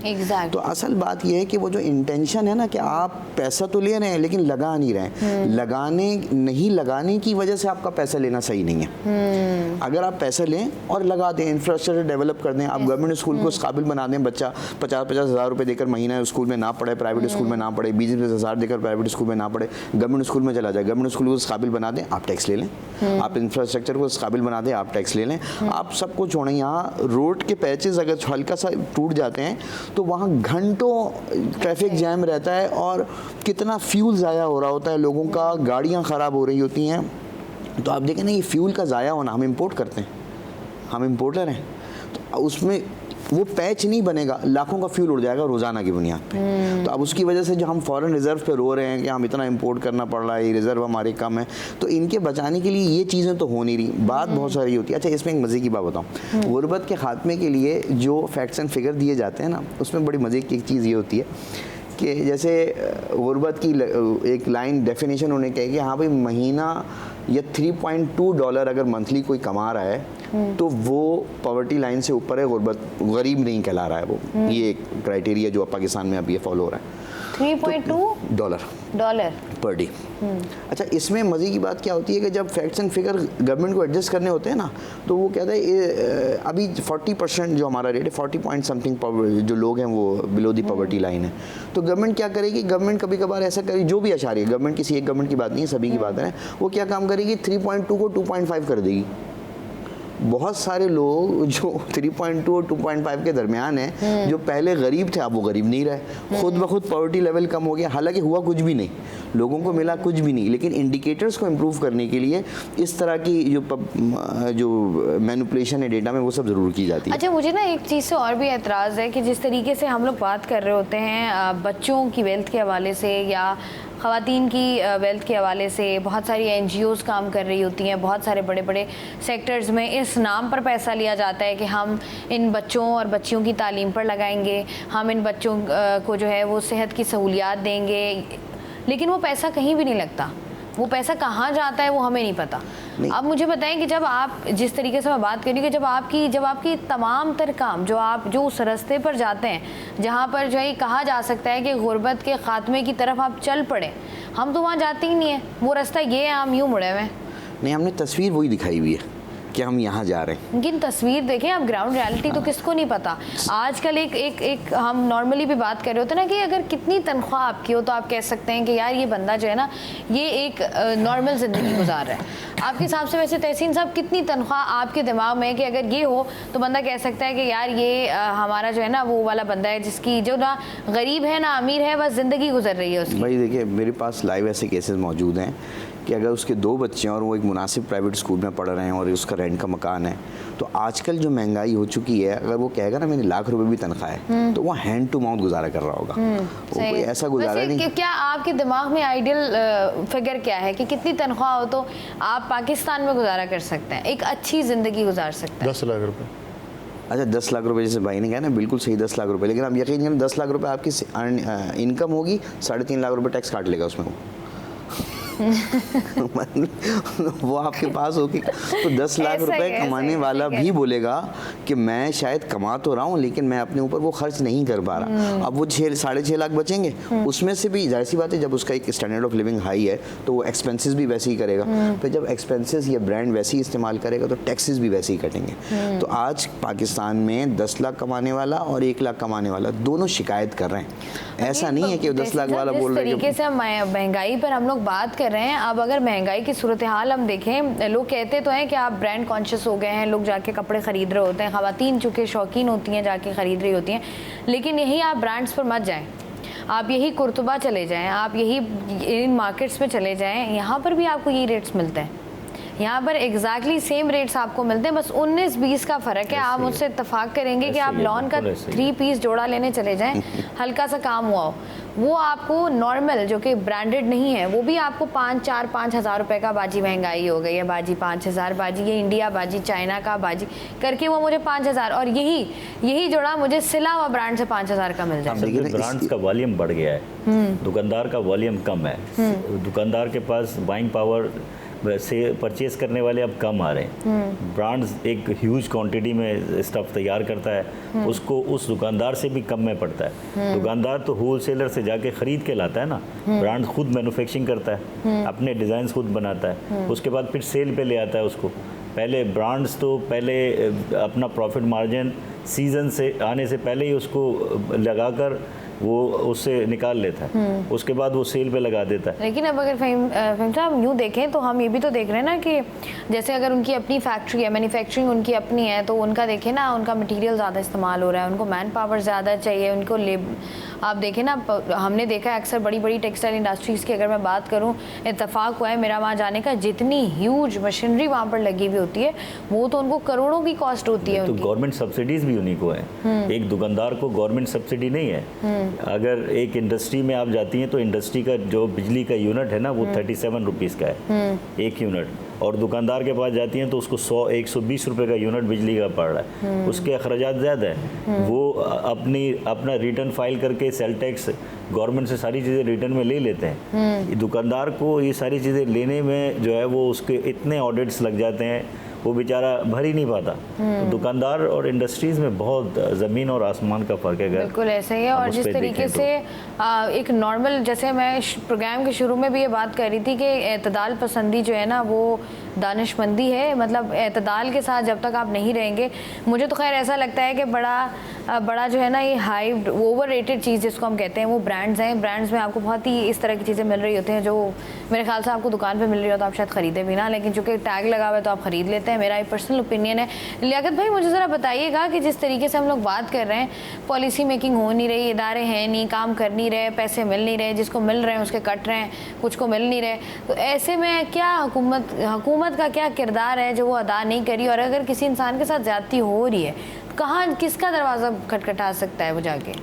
तो असल बात यह है कि वो जो इंटेंशन है ना, कि आप पैसा तो ले रहे हैं लेकिन लगा नहीं रहे, लगाने की वजह से आपका पैसा लेना सही नहीं है। अगर आप पैसा लें और लगा दें, इंफ्रास्ट्रक्चर डेवलप कर दें, आप गवर्नमेंट स्कूल को काबिल बना दें, बच्चा 50-50 हज़ार रुपये देकर महीना स्कूल में ना पढ़े, प्राइवेट स्कूल में ना पढ़े, 20-20 हज़ार देकर प्राइवेट स्कूल में ना पढ़े, गवर्नमेंट स्कूल में चला जाए, गवर्नमेंट स्कूल को काबिल बना दें, आप टैक्स ले लें। आप इंफ्रास्ट्रक्चर को काबिल बना दें, आप टैक्स ले लें। आप सबको छोड़ें, यहाँ रोड के पैचेस अगर हल्का सा टूट जाते हैं तो वहाँ घंटों ट्रैफिक जैम रहता है और कितना फ्यूल ज़ाया हो रहा होता है, लोगों का गाड़ियाँ ख़राब हो रही होती हैं। तो आप देखें ना, ये फ्यूल का ज़ाया होना, हम इंपोर्ट करते हैं, हम इंपोर्टर हैं, तो उसमें वो पैच नहीं बनेगा, लाखों का फ्यूल उड़ जाएगा रोज़ाना की बुनियाद पे। तो अब उसकी वजह से जो हम फॉरेन रिजर्व पे रो रहे हैं कि हम इतना इंपोर्ट करना पड़ रहा है, रिजर्व हमारे कम है, तो इनके बचाने के लिए ये चीज़ें तो हो नहीं रही, बात बहुत सारी होती है। अच्छा, इसमें एक मज़े की बात बताऊँ, गुर्बत के खात्मे के लिए जो फैक्ट्स एंड फिगर दिए जाते हैं ना, उसमें बड़ी मज़े की एक चीज़ ये होती है कि जैसे गुर्बत की एक लाइन डेफिनेशन उन्होंने कही कि हाँ भाई, महीना या $3.2 अगर मंथली कोई कमा रहा है तो वो पॉवर्टी लाइन से ऊपर है, गुर्बत, गरीब नहीं कहला रहा है वो। ये एक क्राइटेरिया जो पाकिस्तान में अभी ये फॉलो हो रहा है। $3.2 पर डे। अच्छा, इसमें मज़े की बात क्या होती है कि जब फैक्ट्स एंड फिगर गवर्नमेंट को एडजस्ट करने होते हैं ना, तो वो कहता है अभी 40% जो हमारा रेट है, 40 पॉइंट समथिंग जो लोग हैं वो बिलो दी पॉवर्टी लाइन है। तो गवर्नमेंट क्या करेगी, गवर्नमेंट कभी कभार ऐसा करेगी, जो भी अशारी है, गवर्नमेंट किसी एक गवर्नमेंट की बात नहीं है, सभी की बात है, वो क्या काम करेगी, 3.2 को 2.5 कर देगी। बहुत सारे लोग जो 3.2 और 2.5 के दरमियान हैं, जो पहले गरीब थे, अब वो गरीब नहीं रहे, खुद ब खुद पॉवर्टी लेवल कम हो गया। हालांकि हुआ कुछ भी नहीं, लोगों को मिला कुछ भी नहीं, लेकिन इंडिकेटर्स को इम्प्रूव करने के लिए इस तरह की जो मैनिपुलेशन है डेटा में, वो सब ज़रूर की जाती है। अच्छा, मुझे ना एक चीज़ से और भी एतराज़ है कि जिस तरीके से हम लोग बात कर रहे होते हैं बच्चों की वेल्थ के हवाले से या ख़वातीन की वेल्थ के हवाले से, बहुत सारी NGOs काम कर रही होती हैं, बहुत सारे बड़े बड़े सेक्टर्स में इस नाम पर पैसा लिया जाता है कि हम इन बच्चों और बच्चियों की तालीम पर लगाएंगे, हम इन बच्चों को जो है वो सेहत की सहूलियात देंगे, लेकिन वो पैसा कहीं भी नहीं लगता। वो पैसा कहाँ जाता है वो हमें नहीं पता। अब मुझे बताएं कि जब आप, जिस तरीके से मैं बात कर रही हूँ कि जब आपकी तमाम तर काम जो उस रास्ते पर जाते हैं जहाँ पर जो है कहा जा सकता है कि गुर्बत के ख़ात्मे की तरफ आप चल पड़े, हम तो वहाँ जाते ही नहीं है। वो रास्ता ये है, हम यूँ मुड़े हुए। नहीं, हमने तस्वीर वही दिखाई हुई है। कि हम यहाँ जा रहे हैं। लेकिन तस्वीर देखें आप, ग्राउंड रियलिटी तो किसको नहीं पता। आजकल एक हम नॉर्मली भी बात कर रहे होते हैं ना कि अगर कितनी तनख्वाह आपकी हो तो आप कह सकते हैं कि यार ये बंदा जो है ना ये एक नॉर्मल ज़िंदगी गुजार रहा है। आपके हिसाब से वैसे तहसीन साहब कितनी तनख्वाह आपके दिमाग में है कि अगर ये हो तो बंदा कह सकता है कि यार ये हमारा जो है ना वो वाला बंदा है जिसकी जो ना गरीब है ना अमीर है, बस ज़िंदगी गुजर रही है उसकी। भाई देखिए, मेरे पास लाइव ऐसे केसेस मौजूद हैं कि अगर उसके 2 बच्चे हैं और वो एक मुनासिब प्राइवेट स्कूल में पढ़ रहे हैं और उसका रेंट का मकान है, तो आजकल जो महंगाई हो चुकी है, अगर वो कहेगा ना मेरे लाख रुपए भी तनख्वाह है, तो वो हैंड टू माउथ गुजारा कर रहा होगा। वो कोई ऐसा गुजारा नहीं। क्या आपके दिमाग में आइडियल फिगर क्या है कि कितनी तनख्वाह हो तो आप पाकिस्तान में गुजारा कर सकते हैं, एक अच्छी ज़िंदगी गुजार सकते हैं? 10 लाख रुपए। अच्छा, 10 लाख रुपए जैसे भाई ने कहा ना, बिल्कुल सही 10 लाख रुपए, लेकिन आप यकीन करें 10 लाख रुपए आपकी इनकम होगी, 3.5 लाख रुपए टैक्स काट लेगा उसमें वो। वो आपके पास होगी तो 10 लाख रुपए कमाने वाला भी बोलेगा कि मैं शायद कमा तो रहा हूँ लेकिन मैं अपने ऊपर वो खर्च नहीं कर पा रहा। अब वो 6.5 लाख बचेंगे, उसमें से भी जाहिर सी बात है जब उसका एक स्टैंडर्ड ऑफ लिविंग हाई है तो वो एक्सपेंसेस भी वैसे ही करेगा। फिर जब एक्सपेंसेस या ब्रांड वैसे ही इस्तेमाल करेगा तो टैक्सेस भी वैसे ही कटेंगे। तो आज पाकिस्तान में 10 लाख कमाने वाला और 1 लाख कमाने वाला दोनों शिकायत कर रहे हैं। ऐसा नहीं है कि 10 लाख वाला बोल रहे हैं। तरीके से महंगाई पर हम लोग बात कर रहे हैं, अब अगर महंगाई की सूरत हाल हम देखें, लोग कहते तो हैं कि आप ब्रांड कॉन्शियस हो गए हैं, लोग जाके कपड़े खरीद रहे होते हैं, ख़वातीन चूँकि शौकीन होती हैं जाके ख़रीद रही होती हैं, लेकिन यही आप ब्रांड्स पर मत जाएं, आप यही कुर्तुबा चले जाएं, आप यही इन मार्केट्स में चले जाएं, यहाँ पर भी आपको यही रेट्स मिलते हैं। यहाँ पर एग्जैक्टली सेम रेट्स आपको मिलते हैं, बस 19-20 का फ़र्क है। आप मुझसे इत्तेफाक करेंगे कि आप लॉन का 3 पीस जोड़ा लेने चले जाएं, हल्का सा काम हुआ हो, वो आपको नॉर्मल जो कि ब्रांडेड नहीं है वो भी आपको 5-4-5 हज़ार रुपये का, बाजी महंगाई हो गई है, बाजी 5,000, बाजी ये इंडिया, बाजी चाइना का, बाजी करके वो मुझे 5,000 और यही जोड़ा मुझे सिला हुआ ब्रांड से 5,000 का मिल जाए। ब्रांड्स का वॉल्यूम बढ़ गया है, दुकानदार का वॉल्यूम कम है, दुकानदार के पास बाइंग पावर से परचेज करने वाले अब कम आ रहे हैं। ब्रांड्स एक ह्यूज क्वांटिटी में स्टफ तैयार करता है, उसको उस दुकानदार से भी कम में पड़ता है। दुकानदार तो होलसेलर से जाके खरीद के लाता है ना, ब्रांड खुद मैन्युफैक्चरिंग करता है, अपने डिज़ाइन खुद बनाता है, उसके बाद फिर सेल पे ले आता है उसको। पहले ब्रांड्स तो पहले अपना प्रॉफिट मार्जिन सीज़न से आने से पहले ही उसको लगाकर वो उससे निकाल लेता है, उसके बाद वो सेल पे लगा देता है। लेकिन अब अगर फहीम साहब यूँ देखें तो हम ये भी तो देख रहे हैं ना कि जैसे अगर उनकी अपनी फैक्ट्री है, मैन्युफैक्चरिंग उनकी अपनी है, तो उनका देखें ना, उनका मटेरियल ज़्यादा इस्तेमाल हो रहा है, उनको मैन पावर ज़्यादा चाहिए, उनको आप देखें ना, हमने देखा है अक्सर बड़ी बड़ी टेक्सटाइल इंडस्ट्रीज़ की अगर मैं बात करूँ, इत्तेफाक हुआ है मेरा वहाँ जाने का, जितनी ह्यूज मशीनरी वहाँ पर लगी हुई होती है वो तो उनको करोड़ों की कॉस्ट होती है। तो गवर्नमेंट सब्सिडीज़ भी उन्हीं को है, एक दुकानदार को गवर्नमेंट सब्सिडी नहीं है। अगर एक इंडस्ट्री में आप जाती हैं तो इंडस्ट्री का जो बिजली का यूनिट है ना वो 37 रुपीज़ का है एक यूनिट, और दुकानदार के पास जाती हैं तो उसको 120 रुपये का यूनिट बिजली का पड़ रहा है, उसके अखराजात ज़्यादा है। वो अपना रिटर्न फाइल करके सेल टैक्स गवर्नमेंट से सारी चीज़ें रिटर्न में ले लेते हैं। दुकानदार को ये सारी चीज़ें लेने में जो है वो उसके इतने ऑडिट्स लग जाते हैं, वो बेचारा भर ही नहीं पाता। तो दुकानदार और इंडस्ट्रीज़ में बहुत ज़मीन और आसमान का फ़र्क है। बिल्कुल ऐसे ही है। और जिस तरीके से एक नॉर्मल, जैसे मैं प्रोग्राम के शुरू में भी ये बात कर रही थी कि एतदाल पसंदी जो है ना वो दानिशमंदी है, मतलब एतदाल के साथ जब तक आप नहीं रहेंगे, मुझे तो खैर ऐसा लगता है कि बड़ा जो है ना ये हाइप्ड ओवर रेटेड चीज़ जिसको हम कहते हैं वो ब्रांड्स हैं। ब्रांड्स में आपको बहुत ही इस तरह की चीज़ें मिल रही होती हैं जो मेरे ख्याल से आपको दुकान पे मिल रही हो तो आप शायद ख़रीदे भी ना, लेकिन चूँकि टैग लगा हुआ है तो आप ख़रीद लेते हैं। मेरा एक पर्सनल ओपिनियन है। लियाकत भाई मुझे ज़रा बताइएगा कि जिस तरीके से हम लोग बात कर रहे हैं, पॉलिसी मेकिंग हो नहीं रही, इदारे हैं नहीं, काम कर नहीं रहे, पैसे मिल नहीं रहे, जिसको मिल रहे हैं उसके कट रहे हैं, कुछ को मिल नहीं रहे, तो ऐसे में क्या हुकूमत का क्या किरदार है जो वो अदा नहीं करी? और अगर किसी इंसान के साथ ज़्यादती हो रही है, कहाँ किसका दरवाज़ा खटखटा सकता है वो जाके?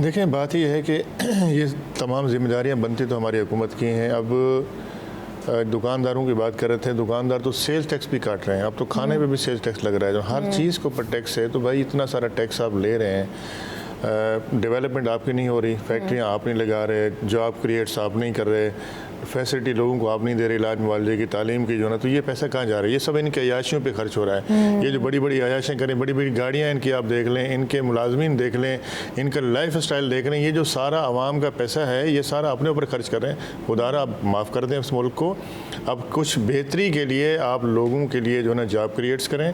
देखें, बात ये है कि ये तमाम जिम्मेदारियां बनती तो हमारी हुकूमत की हैं। अब दुकानदारों की बात कर रहे थे, दुकानदार तो सेल्स टैक्स भी काट रहे हैं, अब तो खाने पे भी सेल्स टैक्स लग रहा है, जो हर चीज़ के ऊपर टैक्स है। तो भाई इतना सारा टैक्स आप ले रहे हैं, डेवलपमेंट आपकी नहीं हो रही, फैक्ट्रियाँ आप नहीं लगा रहे, जॉब क्रिएट्स आप नहीं कर रहे, फैसिलिटी लोगों को आप नहीं दे रहे, इलाज मुआवजे की, तालीम की जो ना, तो ये पैसा कहाँ जा रहा है? ये सब इनके अयाशियों पे खर्च हो रहा है। ये जो बड़ी बड़ी अयाशें करें, बड़ी बड़ी गाड़ियाँ इनकी आप देख लें, इनके मुलाजमीन देख लें, इनका लाइफ स्टाइल देख लें, ये जो सारा आवाम का पैसा है ये सारा अपने ऊपर खर्च कर रहे हैं। खुदारा आप माफ़ कर दें इस मुल्क को, अब कुछ बेहतरी के लिए आप लोगों के लिए जो है ना जॉब क्रिएट्स करें,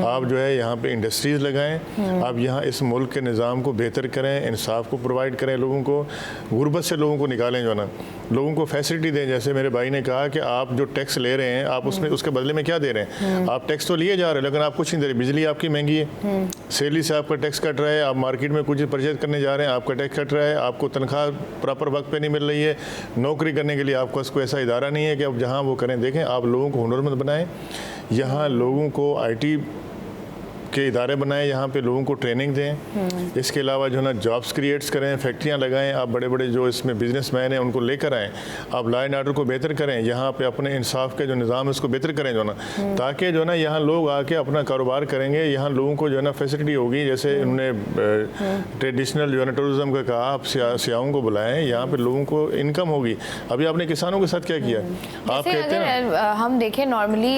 आप जो है यहाँ पे इंडस्ट्रीज़ लगाएं, आप यहाँ इस मुल्क के निज़ाम को बेहतर करें, इंसाफ को प्रोवाइड करें, लोगों को गुर्बत से लोगों को निकालें, जो है ना लोगों को फैसिलिटी दें। जैसे मेरे भाई ने कहा कि आप जो टैक्स ले रहे हैं आप उसमें उसके बदले में क्या दे रहे हैं? आप टैक्स तो लिए जा रहे हैं लेकिन आप कुछ नहीं दे रहे। बिजली आपकी महंगी है, सैलरी से आपका टैक्स कट रहा है, आप मार्केट में कुछ परचेज करने जा रहे हैं आपका टैक्स कट रहा है, आपको तनख्वाह प्रॉपर वक्त पे नहीं मिल रही है, नौकरी करने के लिए आपका कोई ऐसा इदारा नहीं है कि आप जहाँ वो करें। देखें, आप लोगों को हुनरमंद बनाएं, यहाँ लोगों को IT के इदारे बनाएं, यहाँ पे लोगों को ट्रेनिंग दें। इसके अलावा जो है ना जॉब्स क्रिएट्स करें, फैक्ट्रियाँ लगाएं, आप बड़े बड़े जो इसमें बिजनेसमैन हैं उनको लेकर आएँ, आप लॉ एंड ऑर्डर को बेहतर करें, यहाँ पे अपने इंसाफ के जो निज़ाम है उसको बेहतर करें जो ना, ताकि जो ना यहाँ लोग आके अपना कारोबार करेंगे, यहाँ लोगों को जो है ना फैसिलिटी होगी। जैसे उन्होंने ट्रेडिशनल जो है ना टूरिज़्म का कहा, आप सियाहों को बुलाएँ, यहाँ पर लोगों को इनकम होगी। अभी आपने किसानों के साथ क्या किया? आप कहते हैं हम देखें नॉर्मली,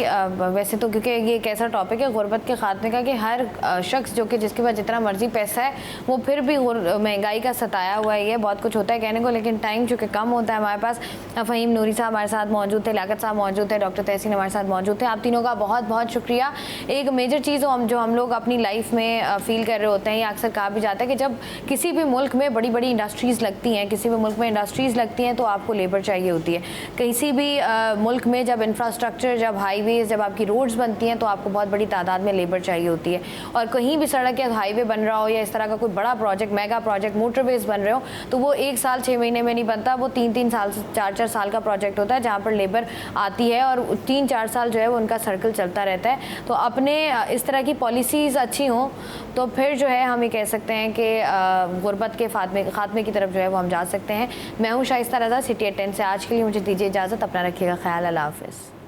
वैसे तो क्योंकि ये एक ऐसा टॉपिक है गुर्बत के खात्मे का कि हर शख्स जो कि जिसके पास जितना मर्जी पैसा है वो फिर भी महंगाई का सताया हुआ है। ये बहुत कुछ होता है कहने को, लेकिन टाइम चूँकि कम होता है हमारे पास। फ़हीम नूरी साहब हमारे साथ मौजूद थे, लियाकत साहब मौजूद थे, डॉक्टर तहसीन हमारे साथ मौजूद थे। आप तीनों का बहुत बहुत शुक्रिया। एक मेजर चीज़ जो हम लोग अपनी लाइफ में फील कर रहे होते हैं, या अक्सर कहा भी जाता है कि जब किसी भी मुल्क में बड़ी बड़ी इंडस्ट्रीज़ लगती हैं, किसी भी मुल्क में इंडस्ट्रीज़ लगती हैं तो आपको लेबर चाहिए होती है। किसी भी मुल्क में जब इंफ्रास्ट्रक्चर, जब हाईवेज़, जब आपकी रोड्स बनती हैं तो आपको बहुत बड़ी तादाद में लेबर चाहिए होती है। और कहीं भी सड़क या हाईवे बन रहा हो या इस तरह का कोई बड़ा प्रोजेक्ट, मेगा प्रोजेक्ट, मोटरवेज बन रहे हो, तो वो 1 साल 6 महीने में नहीं बनता, वो 3-3 साल 4-4 साल का प्रोजेक्ट होता है जहाँ पर लेबर आती है और 3-4 साल जो है वो उनका सर्कल चलता रहता है। तो अपने इस तरह की पॉलिसीज़ अच्छी हों तो फिर जो है हम ये कह सकते हैं कि गुर्बत के खात्मे की तरफ जो है वो हम जा सकते हैं। मैं हूँ शाइस्ता रज़ा, सिटी@10 से आज के लिए मुझे दीजिए इजाज़त। अपना रखिएगा ख्याल। अल्लाह हाफ़िज़।